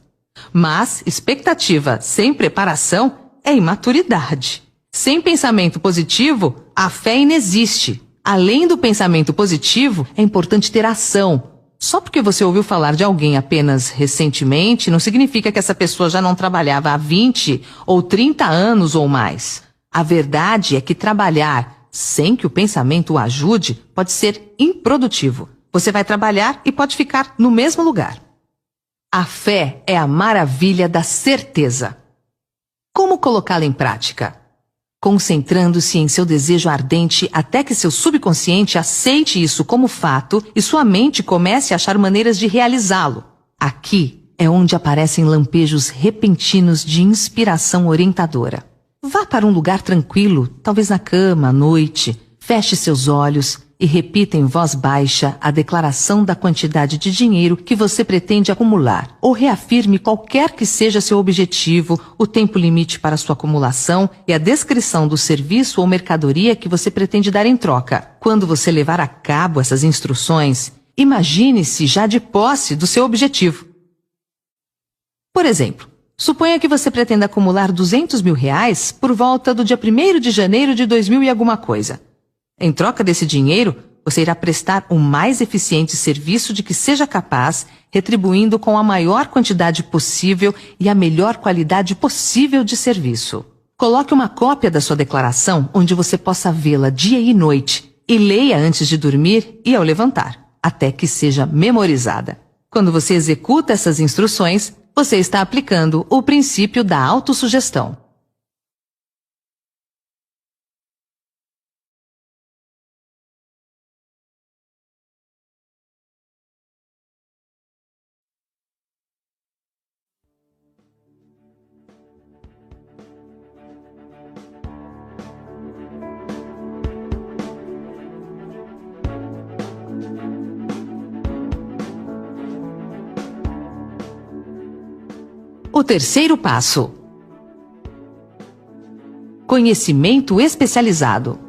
Mas expectativa sem preparação é imaturidade. Sem pensamento positivo, a fé inexiste. Além do pensamento positivo, é importante ter ação. Só porque você ouviu falar de alguém apenas recentemente, não significa que essa pessoa já não trabalhava há 20 ou 30 anos ou mais. A verdade é que trabalhar sem que o pensamento o ajude pode ser improdutivo. Você vai trabalhar e pode ficar no mesmo lugar. A fé é a maravilha da certeza. Como colocá-la em prática? Concentrando-se em seu desejo ardente até que seu subconsciente aceite isso como fato e sua mente comece a achar maneiras de realizá-lo. Aqui é onde aparecem lampejos repentinos de inspiração orientadora. Vá para um lugar tranquilo, talvez na cama, à noite, feche seus olhos e repita em voz baixa a declaração da quantidade de dinheiro que você pretende acumular, ou reafirme qualquer que seja seu objetivo, o tempo limite para sua acumulação e a descrição do serviço ou mercadoria que você pretende dar em troca. Quando você levar a cabo essas instruções, imagine-se já de posse do seu objetivo. Por exemplo, suponha que você pretenda acumular R$200 mil por volta do dia 1º de janeiro de 2000 e alguma coisa. Em troca desse dinheiro, você irá prestar o mais eficiente serviço de que seja capaz, retribuindo com a maior quantidade possível e a melhor qualidade possível de serviço. Coloque uma cópia da sua declaração onde você possa vê-la dia e noite e leia antes de dormir e ao levantar, até que seja memorizada. Quando você executa essas instruções, você está aplicando o princípio da autossugestão. O terceiro passo: conhecimento especializado.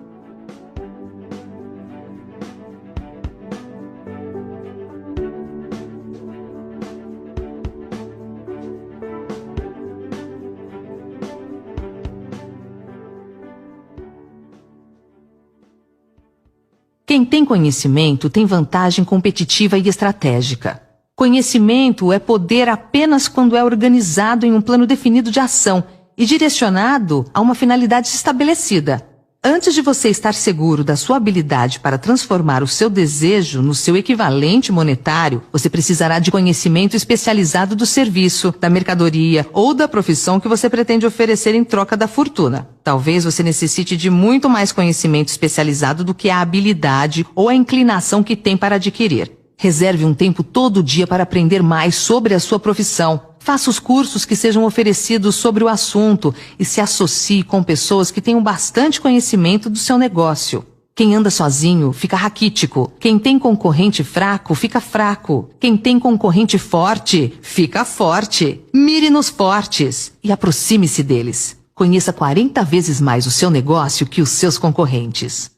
Quem tem conhecimento tem vantagem competitiva e estratégica. Conhecimento é poder apenas quando é organizado em um plano definido de ação e direcionado a uma finalidade estabelecida. Antes de você estar seguro da sua habilidade para transformar o seu desejo no seu equivalente monetário, você precisará de conhecimento especializado do serviço, da mercadoria ou da profissão que você pretende oferecer em troca da fortuna. Talvez você necessite de muito mais conhecimento especializado do que a habilidade ou a inclinação que tem para adquirir. Reserve um tempo todo dia para aprender mais sobre a sua profissão. Faça os cursos que sejam oferecidos sobre o assunto e se associe com pessoas que tenham bastante conhecimento do seu negócio. Quem anda sozinho fica raquítico. Quem tem concorrente fraco fica fraco. Quem tem concorrente forte fica forte. Mire nos fortes e aproxime-se deles. Conheça 40 vezes mais o seu negócio que os seus concorrentes.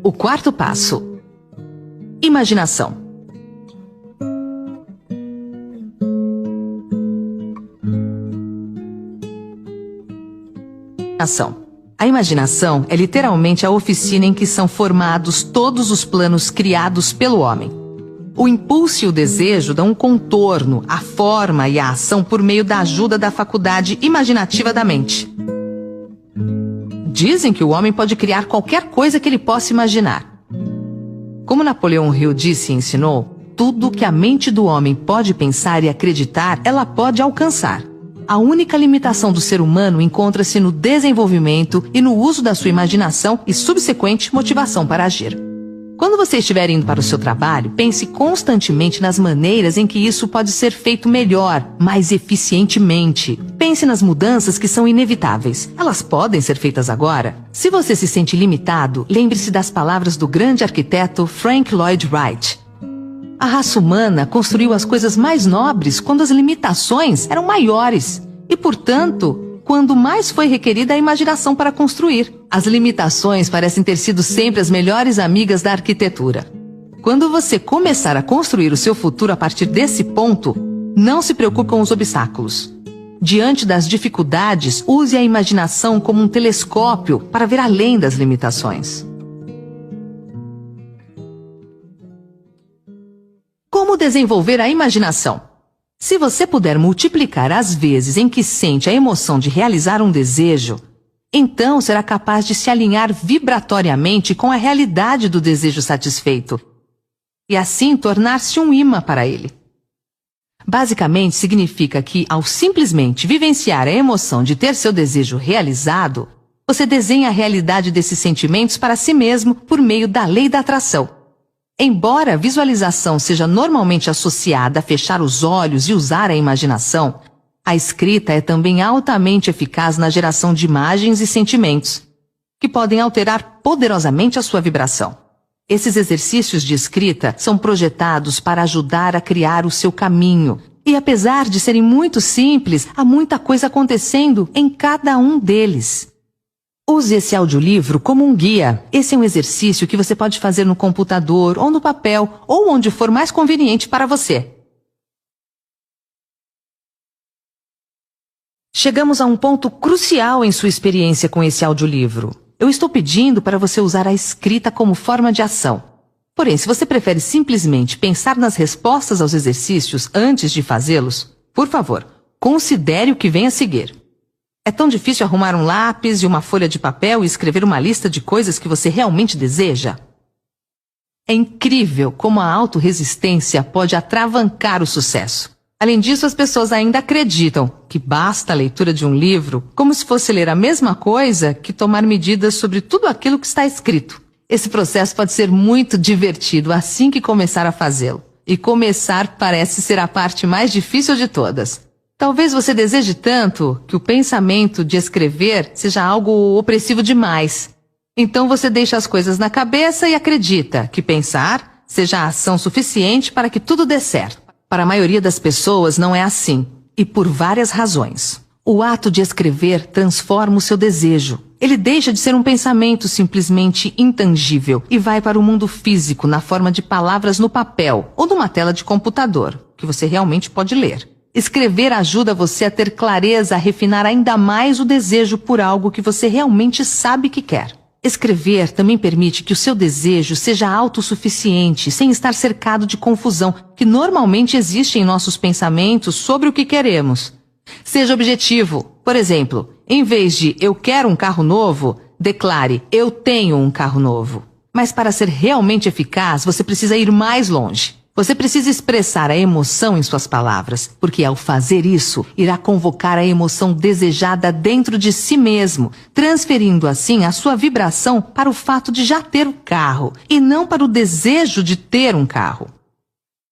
O quarto passo: imaginação. A imaginação é literalmente a oficina em que são formados todos os planos criados pelo homem. O impulso e o desejo dão um contorno, a forma e a ação por meio da ajuda da faculdade imaginativa da mente. Dizem que o homem pode criar qualquer coisa que ele possa imaginar. Como Napoleão Hill disse e ensinou, tudo que a mente do homem pode pensar e acreditar, ela pode alcançar. A única limitação do ser humano encontra-se no desenvolvimento e no uso da sua imaginação e subsequente motivação para agir. Quando você estiver indo para o seu trabalho, pense constantemente nas maneiras em que isso pode ser feito melhor, mais eficientemente. Pense nas mudanças que são inevitáveis. Elas podem ser feitas agora. Se você se sente limitado, lembre-se das palavras do grande arquiteto Frank Lloyd Wright. A raça humana construiu as coisas mais nobres quando as limitações eram maiores e, portanto, quando mais foi requerida a imaginação para construir. As limitações parecem ter sido sempre as melhores amigas da arquitetura. Quando você começar a construir o seu futuro a partir desse ponto, não se preocupe com os obstáculos. Diante das dificuldades, use a imaginação como um telescópio para ver além das limitações. Como desenvolver a imaginação? Se você puder multiplicar as vezes em que sente a emoção de realizar um desejo, então será capaz de se alinhar vibratoriamente com a realidade do desejo satisfeito e assim tornar-se um imã para ele. Basicamente significa que, ao simplesmente vivenciar a emoção de ter seu desejo realizado, você desenha a realidade desses sentimentos para si mesmo por meio da lei da atração. Embora a visualização seja normalmente associada a fechar os olhos e usar a imaginação, a escrita é também altamente eficaz na geração de imagens e sentimentos, que podem alterar poderosamente a sua vibração. Esses exercícios de escrita são projetados para ajudar a criar o seu caminho. E apesar de serem muito simples, há muita coisa acontecendo em cada um deles. Use esse audiolivro como um guia. Esse é um exercício que você pode fazer no computador ou no papel, ou onde for mais conveniente para você. Chegamos a um ponto crucial em sua experiência com esse audiolivro. Eu estou pedindo para você usar a escrita como forma de ação. Porém, se você prefere simplesmente pensar nas respostas aos exercícios antes de fazê-los, por favor, considere o que vem a seguir. É tão difícil arrumar um lápis e uma folha de papel e escrever uma lista de coisas que você realmente deseja? É incrível como a autorresistência pode atravancar o sucesso. Além disso, as pessoas ainda acreditam que basta a leitura de um livro como se fosse ler a mesma coisa que tomar medidas sobre tudo aquilo que está escrito. Esse processo pode ser muito divertido assim que começar a fazê-lo. E começar parece ser a parte mais difícil de todas. Talvez você deseje tanto que o pensamento de escrever seja algo opressivo demais. Então você deixa as coisas na cabeça e acredita que pensar seja a ação suficiente para que tudo dê certo. Para a maioria das pessoas não é assim, e por várias razões. O ato de escrever transforma o seu desejo. Ele deixa de ser um pensamento simplesmente intangível e vai para o mundo físico na forma de palavras no papel ou numa tela de computador, que você realmente pode ler. Escrever ajuda você a ter clareza, a refinar ainda mais o desejo por algo que você realmente sabe que quer. Escrever também permite que o seu desejo seja autossuficiente, sem estar cercado de confusão, que normalmente existe em nossos pensamentos sobre o que queremos. Seja objetivo. Por exemplo, em vez de "eu quero um carro novo", declare "eu tenho um carro novo". Mas para ser realmente eficaz, você precisa ir mais longe. Você precisa expressar a emoção em suas palavras, porque ao fazer isso, irá convocar a emoção desejada dentro de si mesmo, transferindo assim a sua vibração para o fato de já ter o carro, e não para o desejo de ter um carro.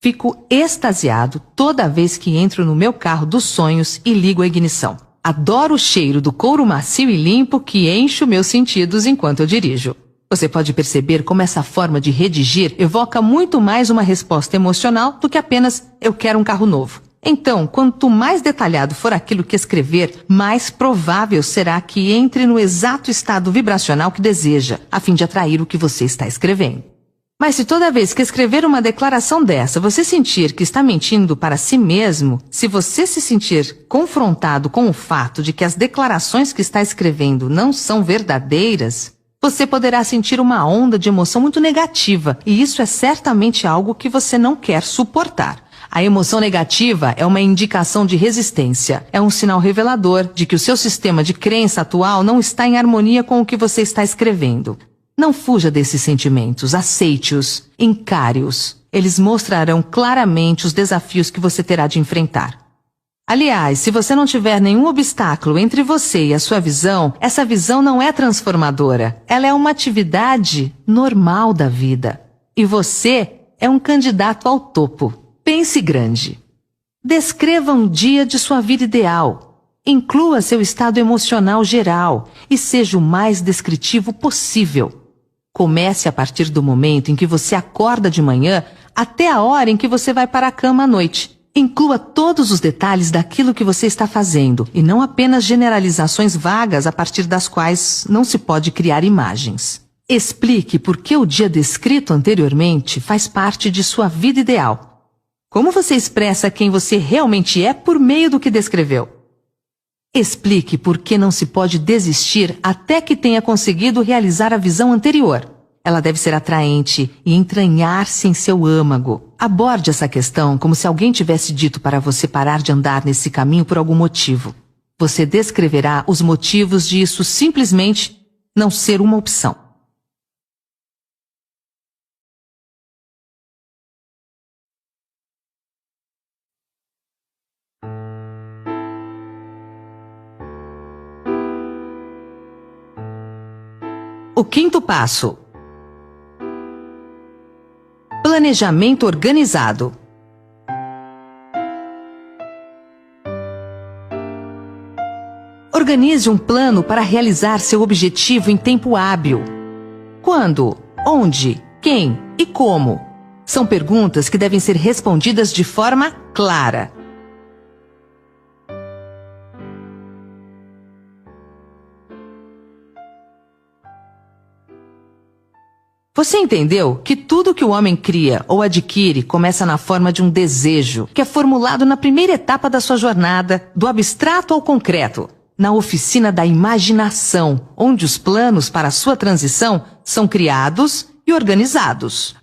Fico extasiado toda vez que entro no meu carro dos sonhos e ligo a ignição. Adoro o cheiro do couro macio e limpo que enche os meus sentidos enquanto eu dirijo. Você pode perceber como essa forma de redigir evoca muito mais uma resposta emocional do que apenas "eu quero um carro novo". Então, quanto mais detalhado for aquilo que escrever, mais provável será que entre no exato estado vibracional que deseja, a fim de atrair o que você está escrevendo. Mas se toda vez que escrever uma declaração dessa você sentir que está mentindo para si mesmo, se você se sentir confrontado com o fato de que as declarações que está escrevendo não são verdadeiras, você poderá sentir uma onda de emoção muito negativa, e isso é certamente algo que você não quer suportar. A emoção negativa é uma indicação de resistência, é um sinal revelador de que o seu sistema de crença atual não está em harmonia com o que você está escrevendo. Não fuja desses sentimentos, aceite-os, encare-os. Eles mostrarão claramente os desafios que você terá de enfrentar. Aliás, se você não tiver nenhum obstáculo entre você e a sua visão, essa visão não é transformadora. Ela é uma atividade normal da vida. E você é um candidato ao topo. Pense grande. Descreva um dia de sua vida ideal. Inclua seu estado emocional geral e seja o mais descritivo possível. Comece a partir do momento em que você acorda de manhã até a hora em que você vai para a cama à noite. Inclua todos os detalhes daquilo que você está fazendo e não apenas generalizações vagas a partir das quais não se pode criar imagens. Explique por que o dia descrito anteriormente faz parte de sua vida ideal. Como você expressa quem você realmente é por meio do que descreveu? Explique por que não se pode desistir até que tenha conseguido realizar a visão anterior. Ela deve ser atraente e entranhar-se em seu âmago. Aborde essa questão como se alguém tivesse dito para você parar de andar nesse caminho por algum motivo. Você descreverá os motivos de isso simplesmente não ser uma opção. O quinto passo: planejamento organizado. Organize um plano para realizar seu objetivo em tempo hábil. Quando, onde, quem e como? São perguntas que devem ser respondidas de forma clara. Você entendeu que tudo que o homem cria ou adquire começa na forma de um desejo, que é formulado na primeira etapa da sua jornada, do abstrato ao concreto, na oficina da imaginação, onde os planos para a sua transição são criados e organizados.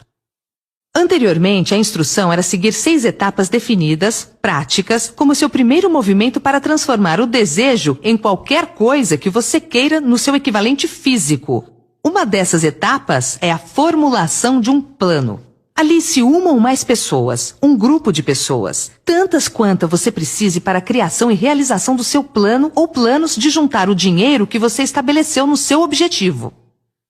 Anteriormente, a instrução era seguir 6 etapas definidas, práticas, como seu primeiro movimento para transformar o desejo em qualquer coisa que você queira no seu equivalente físico. Uma dessas etapas é a formulação de um plano. Alice uma ou mais pessoas, um grupo de pessoas, tantas quantas você precise para a criação e realização do seu plano ou planos de juntar o dinheiro que você estabeleceu no seu objetivo.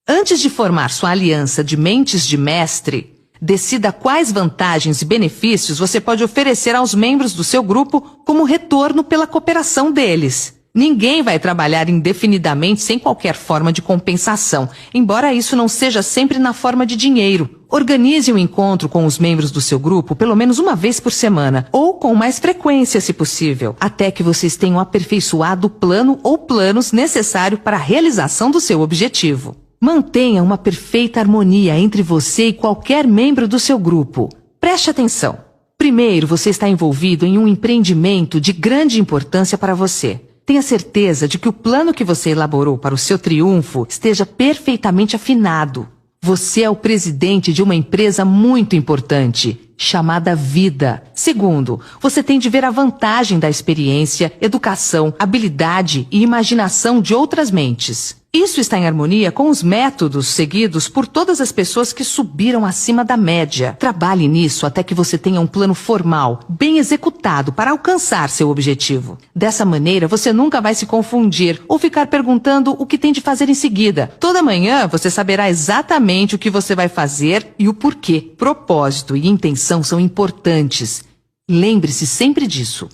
Antes de formar sua aliança de mentes de mestre, decida quais vantagens e benefícios você pode oferecer aos membros do seu grupo como retorno pela cooperação deles. Ninguém vai trabalhar indefinidamente sem qualquer forma de compensação, embora isso não seja sempre na forma de dinheiro. Organize um encontro com os membros do seu grupo pelo menos uma vez por semana, ou com mais frequência, se possível, até que vocês tenham aperfeiçoado o plano ou planos necessário para a realização do seu objetivo. Mantenha uma perfeita harmonia entre você e qualquer membro do seu grupo. Preste atenção. Primeiro, você está envolvido em um empreendimento de grande importância para você. Tenha certeza de que o plano que você elaborou para o seu triunfo esteja perfeitamente afinado. Você é o presidente de uma empresa muito importante, chamada vida. Segundo, você tem de ver a vantagem da experiência, educação, habilidade e imaginação de outras mentes. Isso está em harmonia com os métodos seguidos por todas as pessoas que subiram acima da média. Trabalhe nisso até que você tenha um plano formal, bem executado para alcançar seu objetivo. Dessa maneira, você nunca vai se confundir ou ficar perguntando o que tem de fazer em seguida. Toda manhã, você saberá exatamente o que você vai fazer e o porquê. Propósito e intenção são importantes. Lembre-se sempre disso.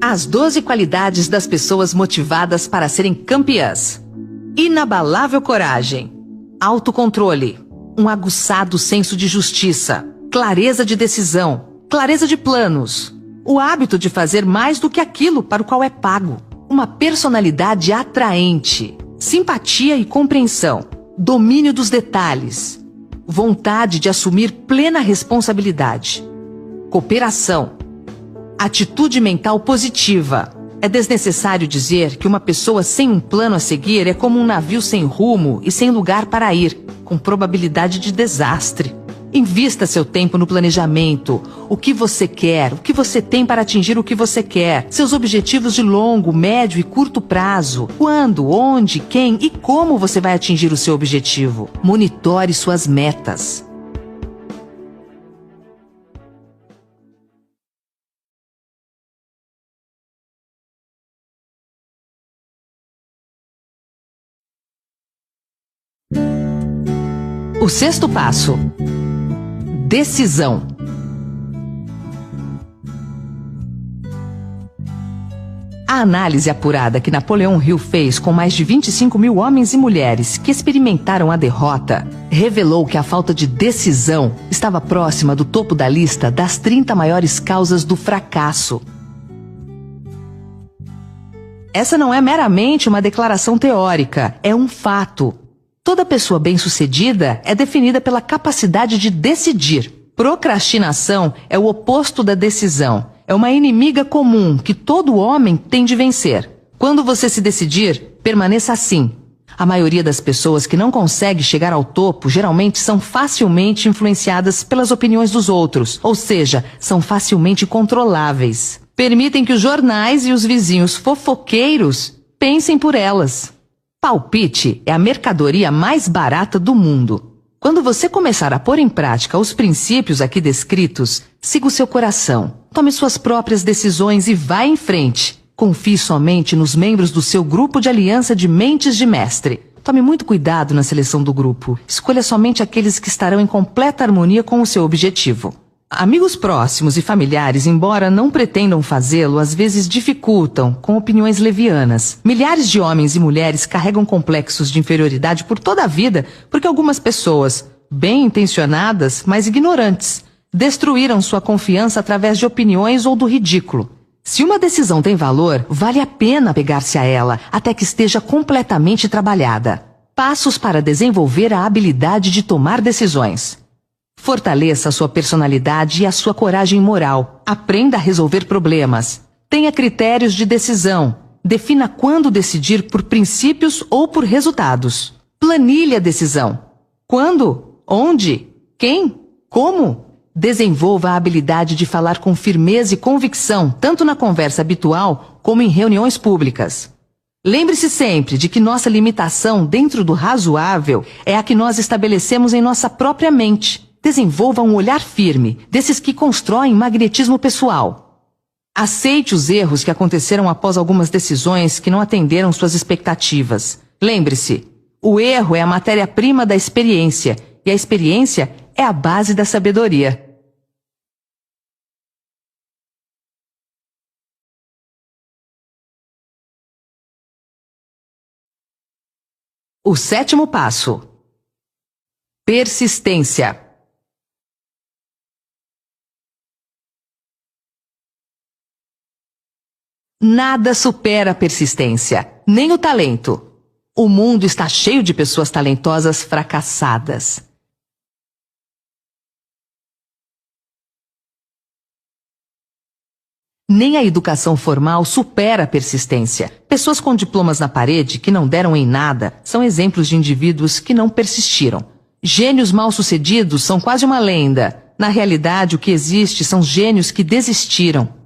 As 12 qualidades das pessoas motivadas para serem campeãs. Inabalável coragem, autocontrole, um aguçado senso de justiça, clareza de decisão, clareza de planos, o hábito de fazer mais do que aquilo para o qual é pago, uma personalidade atraente, simpatia e compreensão, domínio dos detalhes, vontade de assumir plena responsabilidade, cooperação, atitude mental positiva. É desnecessário dizer que uma pessoa sem um plano a seguir é como um navio sem rumo e sem lugar para ir, com probabilidade de desastre. Invista seu tempo no planejamento. O que você quer, o que você tem para atingir o que você quer, seus objetivos de longo, médio e curto prazo. Quando, onde, quem e como você vai atingir o seu objetivo. Monitore suas metas. O sexto passo: decisão. A análise apurada que Napoleão Hill fez com mais de 25 mil homens e mulheres que experimentaram a derrota revelou que a falta de decisão estava próxima do topo da lista das 30 maiores causas do fracasso. Essa não é meramente uma declaração teórica, é um fato. Toda pessoa bem-sucedida é definida pela capacidade de decidir. Procrastinação é o oposto da decisão. É uma inimiga comum que todo homem tem de vencer. Quando você se decidir, permaneça assim. A maioria das pessoas que não consegue chegar ao topo geralmente são facilmente influenciadas pelas opiniões dos outros, ou seja, são facilmente controláveis. Permitem que os jornais e os vizinhos fofoqueiros pensem por elas. Palpite é a mercadoria mais barata do mundo. Quando você começar a pôr em prática os princípios aqui descritos, siga o seu coração. Tome suas próprias decisões e vá em frente. Confie somente nos membros do seu grupo de aliança de mentes de mestre. Tome muito cuidado na seleção do grupo. Escolha somente aqueles que estarão em completa harmonia com o seu objetivo. Amigos próximos e familiares, embora não pretendam fazê-lo, às vezes dificultam com opiniões levianas. Milhares de homens e mulheres carregam complexos de inferioridade por toda a vida porque algumas pessoas, bem intencionadas, mas ignorantes, destruíram sua confiança através de opiniões ou do ridículo. Se uma decisão tem valor, vale a pena pegar-se a ela até que esteja completamente trabalhada. Passos para desenvolver a habilidade de tomar decisões. Fortaleça a sua personalidade e a sua coragem moral. Aprenda a resolver problemas. Tenha critérios de decisão. Defina quando decidir por princípios ou por resultados. Planilhe a decisão. Quando? Onde? Quem? Como? Desenvolva a habilidade de falar com firmeza e convicção, tanto na conversa habitual como em reuniões públicas. Lembre-se sempre de que nossa limitação dentro do razoável é a que nós estabelecemos em nossa própria mente. Desenvolva um olhar firme, desses que constroem magnetismo pessoal. Aceite os erros que aconteceram após algumas decisões que não atenderam suas expectativas. Lembre-se, o erro é a matéria-prima da experiência, e a experiência é a base da sabedoria. O sétimo passo: persistência. Nada supera a persistência, nem o talento. O mundo está cheio de pessoas talentosas fracassadas. Nem a educação formal supera a persistência. Pessoas com diplomas na parede que não deram em nada são exemplos de indivíduos que não persistiram. Gênios mal-sucedidos são quase uma lenda. Na realidade, o que existe são gênios que desistiram.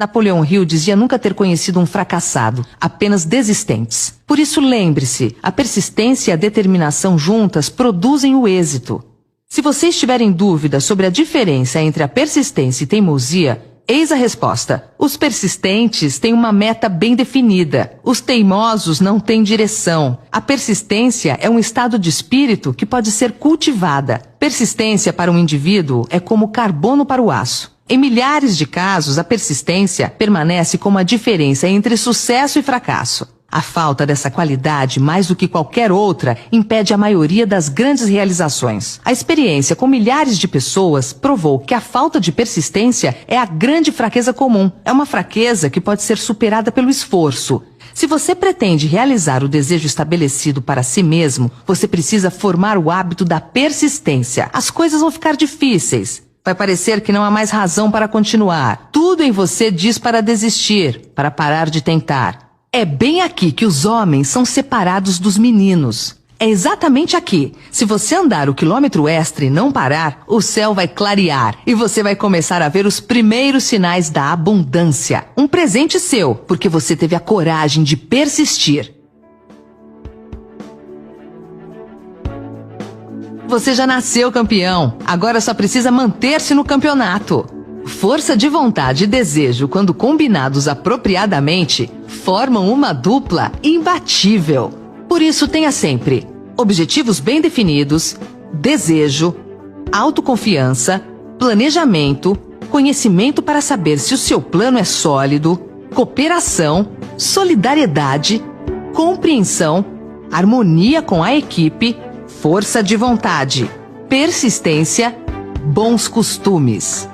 Napoleão Hill dizia nunca ter conhecido um fracassado, apenas desistentes. Por isso lembre-se, a persistência e a determinação juntas produzem o êxito. Se você estiver em dúvida sobre a diferença entre a persistência e teimosia, eis a resposta. Os persistentes têm uma meta bem definida. Os teimosos não têm direção. A persistência é um estado de espírito que pode ser cultivada. Persistência para um indivíduo é como carbono para o aço. Em milhares de casos, a persistência permanece como a diferença entre sucesso e fracasso. A falta dessa qualidade, mais do que qualquer outra, impede a maioria das grandes realizações. A experiência com milhares de pessoas provou que a falta de persistência é a grande fraqueza comum. É uma fraqueza que pode ser superada pelo esforço. Se você pretende realizar o desejo estabelecido para si mesmo, você precisa formar o hábito da persistência. As coisas vão ficar difíceis. Vai parecer que não há mais razão para continuar. Tudo em você diz para desistir, para parar de tentar. É bem aqui que os homens são separados dos meninos. É exatamente aqui. Se você andar o quilômetro extra e não parar, o céu vai clarear e você vai começar a ver os primeiros sinais da abundância. Um presente seu, porque você teve a coragem de persistir. Você já nasceu campeão, agora só precisa manter-se no campeonato. Força de vontade e desejo, quando combinados apropriadamente, formam uma dupla imbatível. Por isso tenha sempre objetivos bem definidos, desejo, autoconfiança, planejamento, conhecimento para saber se o seu plano é sólido, cooperação, solidariedade, compreensão, harmonia com a equipe, força de vontade, persistência, bons costumes.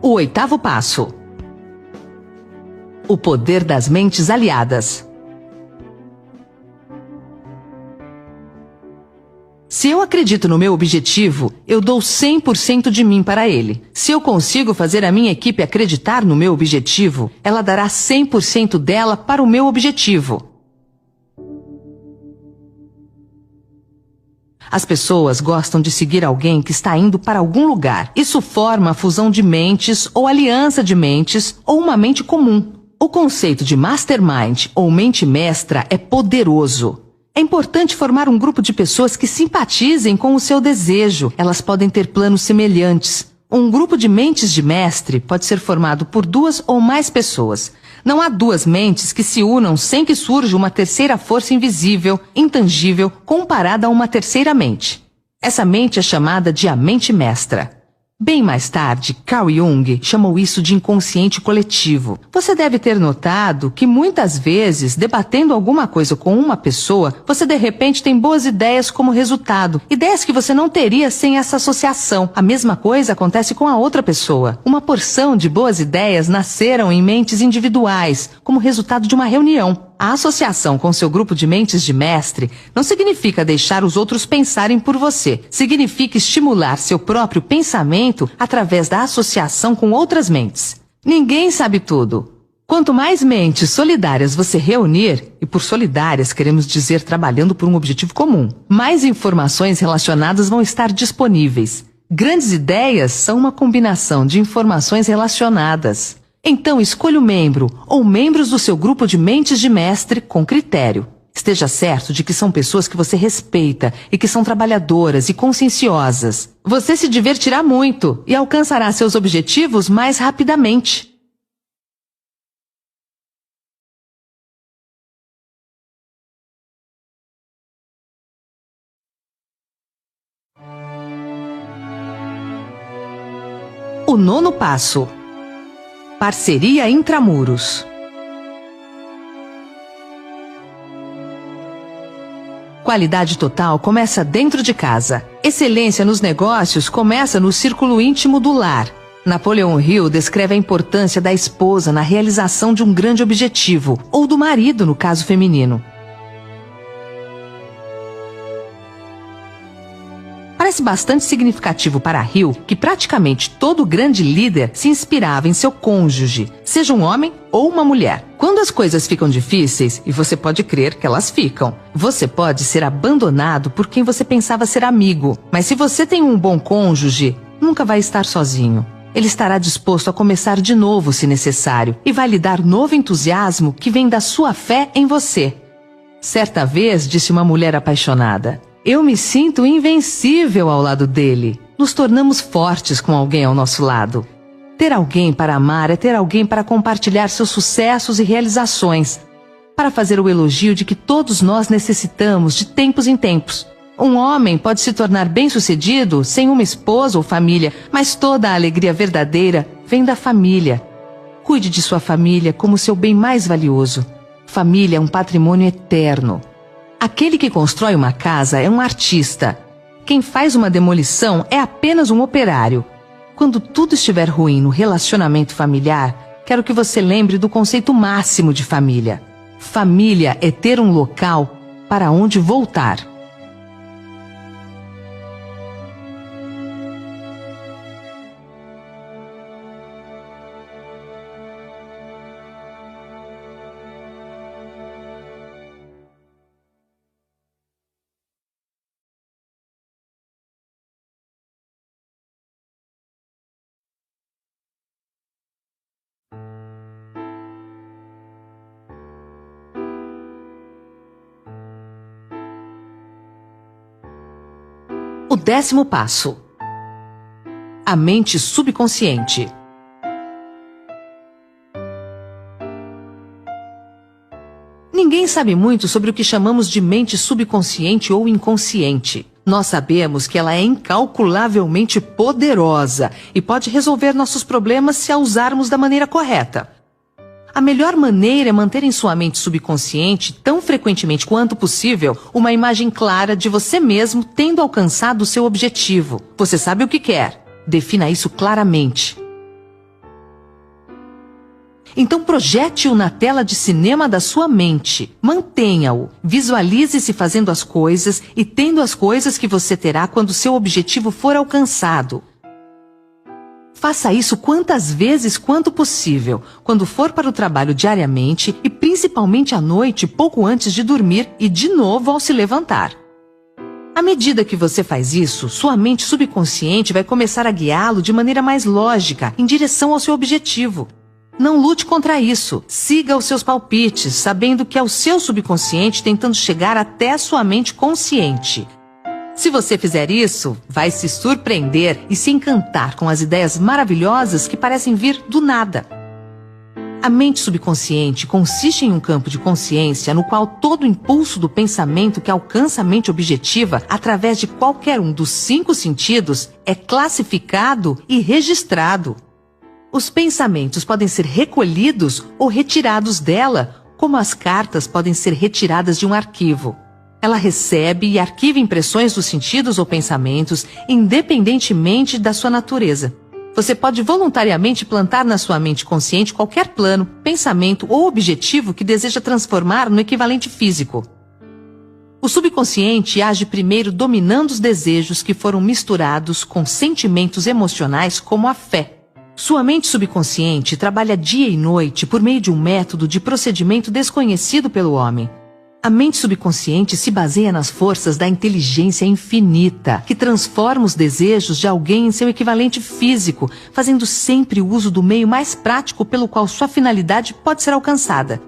O 8º passo. O poder das mentes aliadas. Se eu acredito no meu objetivo, eu dou 100% de mim para ele. Se eu consigo fazer a minha equipe acreditar no meu objetivo, ela dará 100% dela para o meu objetivo. As pessoas gostam de seguir alguém que está indo para algum lugar. Isso forma a fusão de mentes, ou aliança de mentes, ou uma mente comum. O conceito de mastermind ou mente mestra é poderoso. É importante formar um grupo de pessoas que simpatizem com o seu desejo. Elas podem ter planos semelhantes. Um grupo de mentes de mestre pode ser formado por 2 ou mais pessoas. Não há 2 mentes que se unam sem que surja uma terceira força invisível, intangível, comparada a uma terceira mente. Essa mente é chamada de a mente mestra. Bem mais tarde, Carl Jung chamou isso de inconsciente coletivo. Você deve ter notado que muitas vezes, debatendo alguma coisa com uma pessoa, você de repente tem boas ideias como resultado. Ideias que você não teria sem essa associação. A mesma coisa acontece com a outra pessoa. Uma porção de boas ideias nasceram em mentes individuais, como resultado de uma reunião. A associação com seu grupo de mentes de mestre não significa deixar os outros pensarem por você. Significa estimular seu próprio pensamento através da associação com outras mentes. Ninguém sabe tudo. Quanto mais mentes solidárias você reunir, e por solidárias queremos dizer trabalhando por um objetivo comum, mais informações relacionadas vão estar disponíveis. Grandes ideias são uma combinação de informações relacionadas. Então escolha o membro ou membros do seu grupo de mentes de mestre com critério. Esteja certo de que são pessoas que você respeita e que são trabalhadoras e conscienciosas. Você se divertirá muito e alcançará seus objetivos mais rapidamente. O 9º passo. Parceria intramuros. Qualidade total começa dentro de casa. Excelência nos negócios começa no círculo íntimo do lar. Napoleon Hill descreve a importância da esposa na realização de um grande objetivo, ou do marido no caso feminino. Parece bastante significativo para Hill que praticamente todo grande líder se inspirava em seu cônjuge, seja um homem ou uma mulher. Quando as coisas ficam difíceis, e você pode crer que elas ficam, você pode ser abandonado por quem você pensava ser amigo. Mas se você tem um bom cônjuge, nunca vai estar sozinho. Ele estará disposto a começar de novo se necessário e vai lhe dar novo entusiasmo que vem da sua fé em você. Certa vez, disse uma mulher apaixonada: "Eu me sinto invencível ao lado dele." Nos tornamos fortes com alguém ao nosso lado. Ter alguém para amar é ter alguém para compartilhar seus sucessos e realizações, para fazer o elogio de que todos nós necessitamos de tempos em tempos. Um homem pode se tornar bem-sucedido sem uma esposa ou família, mas toda a alegria verdadeira vem da família. Cuide de sua família como seu bem mais valioso. Família é um patrimônio eterno. Aquele que constrói uma casa é um artista. Quem faz uma demolição é apenas um operário. Quando tudo estiver ruim no relacionamento familiar, quero que você lembre do conceito máximo de família. Família é ter um local para onde voltar. O 10º passo: a mente subconsciente. Ninguém sabe muito sobre o que chamamos de mente subconsciente ou inconsciente. Nós sabemos que ela é incalculavelmente poderosa e pode resolver nossos problemas se a usarmos da maneira correta. A melhor maneira é manter em sua mente subconsciente, tão frequentemente quanto possível, uma imagem clara de você mesmo tendo alcançado o seu objetivo. Você sabe o que quer. Defina isso claramente. Então projete-o na tela de cinema da sua mente. Mantenha-o. Visualize-se fazendo as coisas e tendo as coisas que você terá quando seu objetivo for alcançado. Faça isso quantas vezes quanto possível, quando for para o trabalho diariamente e principalmente à noite, pouco antes de dormir e de novo ao se levantar. À medida que você faz isso, sua mente subconsciente vai começar a guiá-lo de maneira mais lógica, em direção ao seu objetivo. Não lute contra isso. Siga os seus palpites, sabendo que é o seu subconsciente tentando chegar até a sua mente consciente. Se você fizer isso, vai se surpreender e se encantar com as ideias maravilhosas que parecem vir do nada. A mente subconsciente consiste em um campo de consciência no qual todo impulso do pensamento que alcança a mente objetiva através de qualquer um dos 5 sentidos é classificado e registrado. Os pensamentos podem ser recolhidos ou retirados dela, como as cartas podem ser retiradas de um arquivo. Ela recebe e arquiva impressões dos sentidos ou pensamentos, independentemente da sua natureza. Você pode voluntariamente plantar na sua mente consciente qualquer plano, pensamento ou objetivo que deseja transformar no equivalente físico. O subconsciente age primeiro dominando os desejos que foram misturados com sentimentos emocionais como a fé. Sua mente subconsciente trabalha dia e noite por meio de um método de procedimento desconhecido pelo homem. A mente subconsciente se baseia nas forças da inteligência infinita, que transforma os desejos de alguém em seu equivalente físico, fazendo sempre uso do meio mais prático pelo qual sua finalidade pode ser alcançada.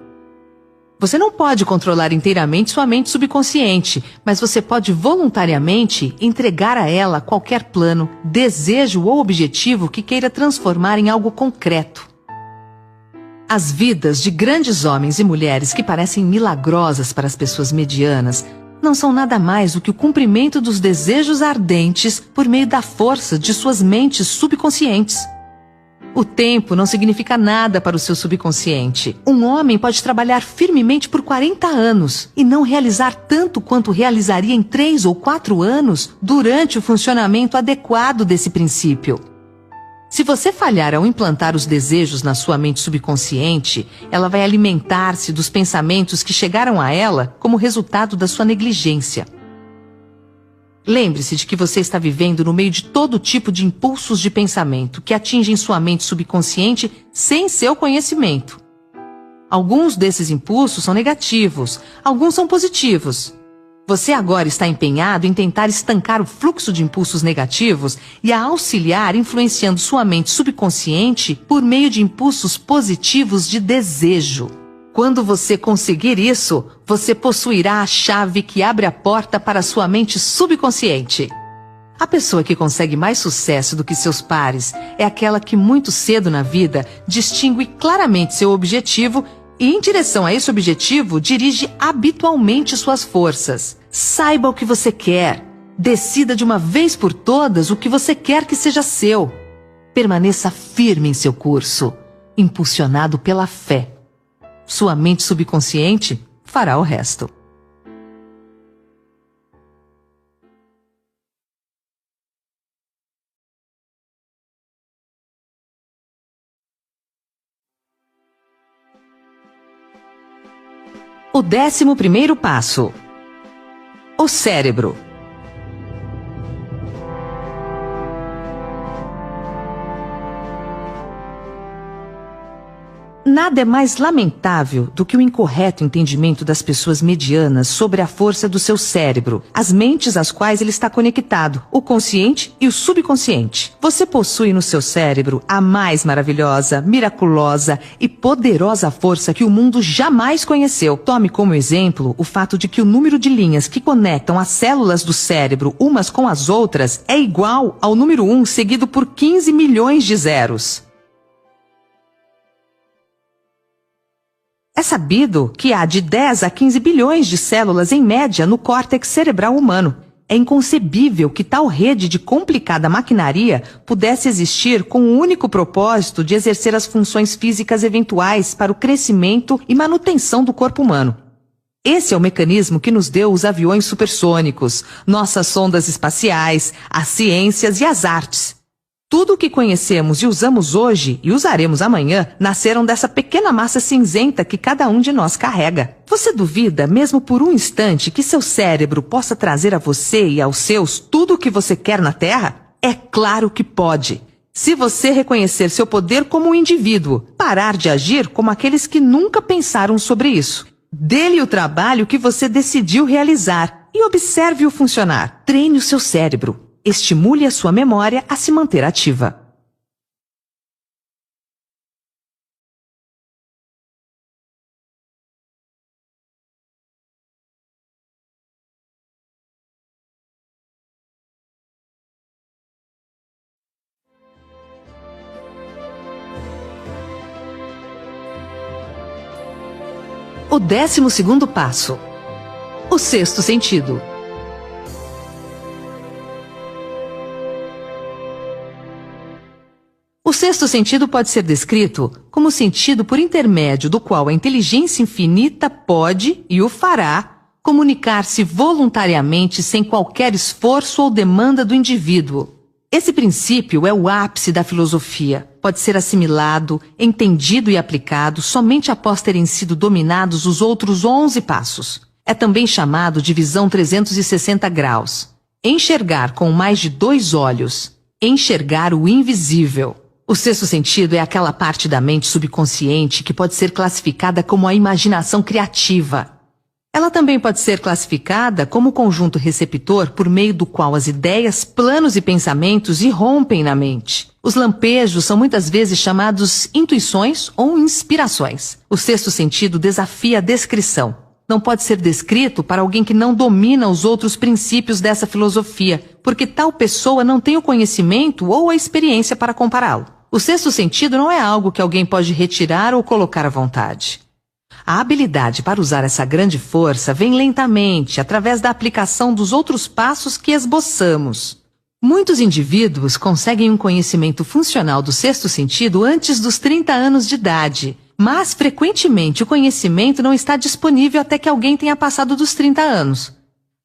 Você não pode controlar inteiramente sua mente subconsciente, mas você pode voluntariamente entregar a ela qualquer plano, desejo ou objetivo que queira transformar em algo concreto. As vidas de grandes homens e mulheres que parecem milagrosas para as pessoas medianas não são nada mais do que o cumprimento dos desejos ardentes por meio da força de suas mentes subconscientes. O tempo não significa nada para o seu subconsciente. Um homem pode trabalhar firmemente por 40 anos e não realizar tanto quanto realizaria em 3 ou 4 anos durante o funcionamento adequado desse princípio. Se você falhar ao implantar os desejos na sua mente subconsciente, ela vai alimentar-se dos pensamentos que chegaram a ela como resultado da sua negligência. Lembre-se de que você está vivendo no meio de todo tipo de impulsos de pensamento que atingem sua mente subconsciente sem seu conhecimento. Alguns desses impulsos são negativos, alguns são positivos. Você agora está empenhado em tentar estancar o fluxo de impulsos negativos e a auxiliar influenciando sua mente subconsciente por meio de impulsos positivos de desejo. Quando você conseguir isso, você possuirá a chave que abre a porta para sua mente subconsciente. A pessoa que consegue mais sucesso do que seus pares é aquela que muito cedo na vida distingue claramente seu objetivo e, em direção a esse objetivo, dirige habitualmente suas forças. Saiba o que você quer. Decida de uma vez por todas o que você quer que seja seu. Permaneça firme em seu curso, impulsionado pela fé. Sua mente subconsciente fará o resto. O 11º passo: o cérebro. Nada é mais lamentável do que o incorreto entendimento das pessoas medianas sobre a força do seu cérebro, as mentes às quais ele está conectado, o consciente e o subconsciente. Você possui no seu cérebro a mais maravilhosa, miraculosa e poderosa força que o mundo jamais conheceu. Tome como exemplo o fato de que o número de linhas que conectam as células do cérebro umas com as outras é igual ao número 1 seguido por 15 milhões de zeros. É sabido que há de 10 a 15 bilhões de células em média no córtex cerebral humano. É inconcebível que tal rede de complicada maquinaria pudesse existir com o único propósito de exercer as funções físicas eventuais para o crescimento e manutenção do corpo humano. Esse é o mecanismo que nos deu os aviões supersônicos, nossas sondas espaciais, as ciências e as artes. Tudo o que conhecemos e usamos hoje e usaremos amanhã nasceram dessa pequena massa cinzenta que cada um de nós carrega. Você duvida, mesmo por um instante, que seu cérebro possa trazer a você e aos seus tudo o que você quer na Terra? É claro que pode. Se você reconhecer seu poder como um indivíduo, parar de agir como aqueles que nunca pensaram sobre isso. Dê-lhe o trabalho que você decidiu realizar e observe-o funcionar. Treine o seu cérebro. Estimule a sua memória a se manter ativa. O 12º passo. O sexto sentido. O sexto sentido pode ser descrito como o sentido por intermédio do qual a inteligência infinita pode, e o fará, comunicar-se voluntariamente sem qualquer esforço ou demanda do indivíduo. Esse princípio é o ápice da filosofia. Pode ser assimilado, entendido e aplicado somente após terem sido dominados os outros 11 passos. É também chamado de visão 360 graus. Enxergar com mais de 2 olhos. Enxergar o invisível. O sexto sentido é aquela parte da mente subconsciente que pode ser classificada como a imaginação criativa. Ela também pode ser classificada como o conjunto receptor por meio do qual as ideias, planos e pensamentos irrompem na mente. Os lampejos são muitas vezes chamados intuições ou inspirações. O sexto sentido desafia a descrição. Não pode ser descrito para alguém que não domina os outros princípios dessa filosofia, porque tal pessoa não tem o conhecimento ou a experiência para compará-lo. O sexto sentido não é algo que alguém pode retirar ou colocar à vontade. A habilidade para usar essa grande força vem lentamente, através da aplicação dos outros passos que esboçamos. Muitos indivíduos conseguem um conhecimento funcional do sexto sentido antes dos 30 anos de idade, mas frequentemente o conhecimento não está disponível até que alguém tenha passado dos 30 anos.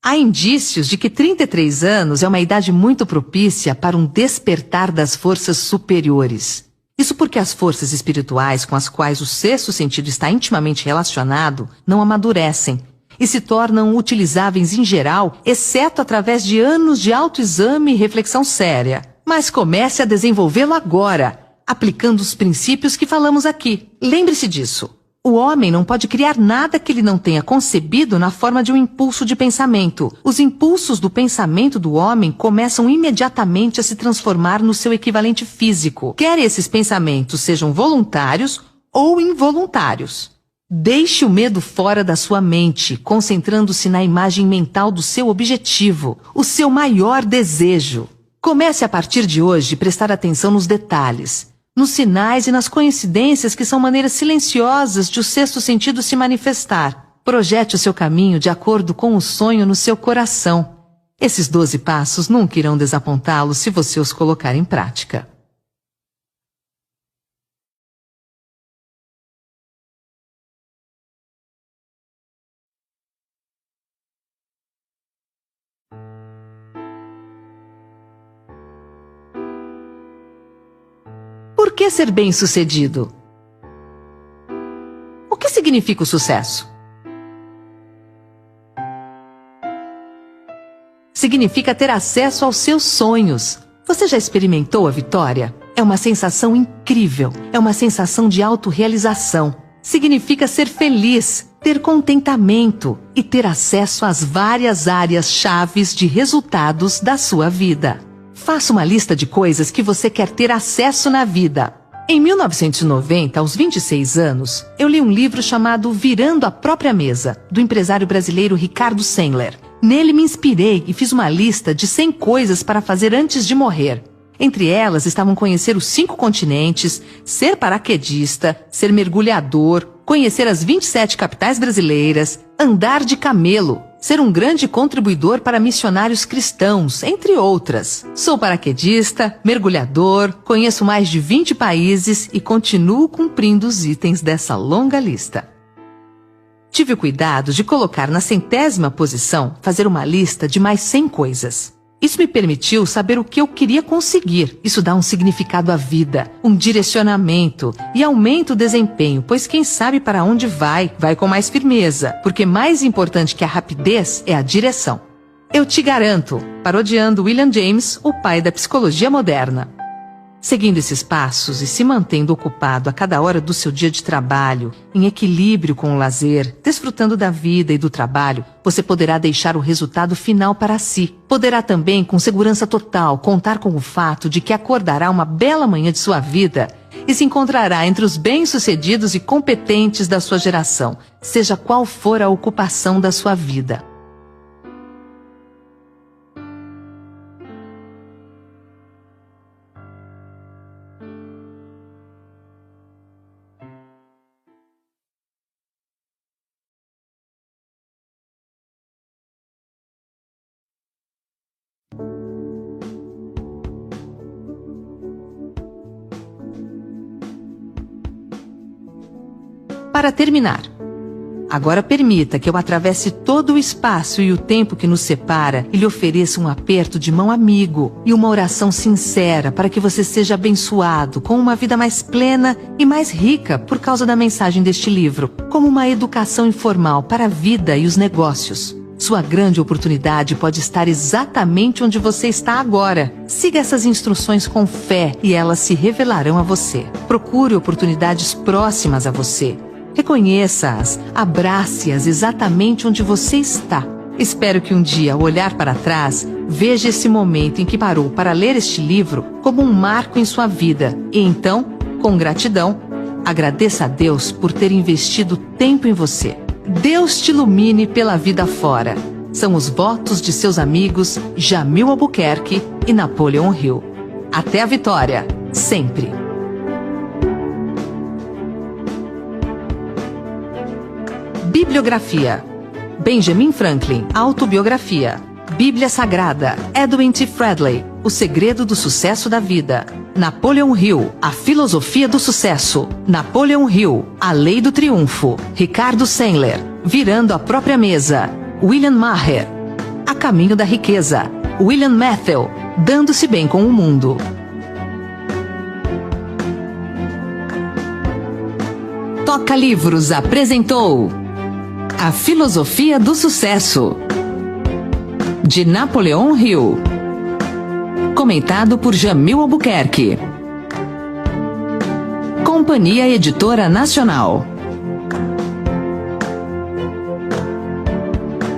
Há indícios de que 33 anos é uma idade muito propícia para um despertar das forças superiores. Isso porque as forças espirituais com as quais o sexto sentido está intimamente relacionado não amadurecem e se tornam utilizáveis em geral, exceto através de anos de autoexame e reflexão séria. Mas comece a desenvolvê-lo agora, aplicando os princípios que falamos aqui. Lembre-se disso. O homem não pode criar nada que ele não tenha concebido na forma de um impulso de pensamento. Os impulsos do pensamento do homem começam imediatamente a se transformar no seu equivalente físico, quer esses pensamentos sejam voluntários ou involuntários. Deixe o medo fora da sua mente, concentrando-se na imagem mental do seu objetivo, o seu maior desejo. Comece a partir de hoje a prestar atenção nos detalhes, nos sinais e nas coincidências que são maneiras silenciosas de o sexto sentido se manifestar. Projete o seu caminho de acordo com o sonho no seu coração. Esses 12 passos nunca irão desapontá-lo se você os colocar em prática. Por que ser bem-sucedido? O que significa o sucesso? Significa ter acesso aos seus sonhos. Você já experimentou a vitória? É É uma sensação incrível, é uma sensação de autorrealização. Significa ser feliz, ter contentamento e ter acesso às várias áreas chaves de resultados da sua vida. Faça uma lista de coisas que você quer ter acesso na vida. Em 1990, aos 26 anos, eu li um livro chamado Virando a Própria Mesa, do empresário brasileiro Ricardo Sandler. Nele me inspirei e fiz uma lista de 100 coisas para fazer antes de morrer. Entre elas estavam conhecer os 5 continentes, ser paraquedista, ser mergulhador, conhecer as 27 capitais brasileiras, andar de camelo, ser um grande contribuidor para missionários cristãos, entre outras. Sou paraquedista, mergulhador, conheço mais de 20 países e continuo cumprindo os itens dessa longa lista. Tive o cuidado de colocar na 100ª posição, fazer uma lista de mais 100 coisas. Isso me permitiu saber o que eu queria conseguir. Isso dá um significado à vida, um direcionamento e aumenta o desempenho, pois quem sabe para onde vai com mais firmeza, porque mais importante que a rapidez é a direção. Eu te garanto, parodiando William James, o pai da psicologia moderna. Seguindo esses passos e se mantendo ocupado a cada hora do seu dia de trabalho, em equilíbrio com o lazer, desfrutando da vida e do trabalho, você poderá deixar o resultado final para si. Poderá também, com segurança total, contar com o fato de que acordará uma bela manhã de sua vida e se encontrará entre os bem-sucedidos e competentes da sua geração, seja qual for a ocupação da sua vida. Para terminar, agora permita que eu atravesse todo o espaço e o tempo que nos separa e lhe ofereça um aperto de mão amigo e uma oração sincera para que você seja abençoado com uma vida mais plena e mais rica por causa da mensagem deste livro, como uma educação informal para a vida e os negócios. Sua grande oportunidade pode estar exatamente onde você está agora. Siga essas instruções com fé e elas se revelarão a você. Procure oportunidades próximas a você. Reconheça-as, abrace-as exatamente onde você está. Espero que um dia, ao olhar para trás, veja esse momento em que parou para ler este livro como um marco em sua vida. E então, com gratidão, agradeça a Deus por ter investido tempo em você. Deus te ilumine pela vida fora. São os votos de seus amigos Jamil Albuquerque e Napoleon Hill. Até a vitória, sempre! Bibliografia: Benjamin Franklin, autobiografia. Bíblia Sagrada, Edwin T. Fredley, O Segredo do Sucesso da Vida. Napoleon Hill, A Filosofia do Sucesso. Napoleon Hill, A Lei do Triunfo. Ricardo Sandler, Virando a Própria Mesa. William Maher, A Caminho da Riqueza. William Matthau, Dando-se Bem com o Mundo. Toca Livros apresentou A Filosofia do Sucesso, de Napoleon Hill. Comentado por Jamil Albuquerque. Companhia Editora Nacional.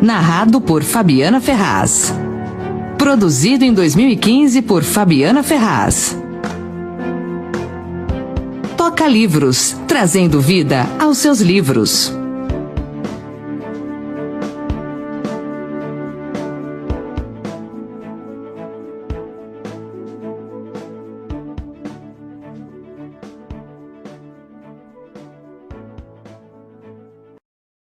Narrado por Fabiana Ferraz. Produzido em 2015 por Fabiana Ferraz. Toca Livros, trazendo vida aos seus livros.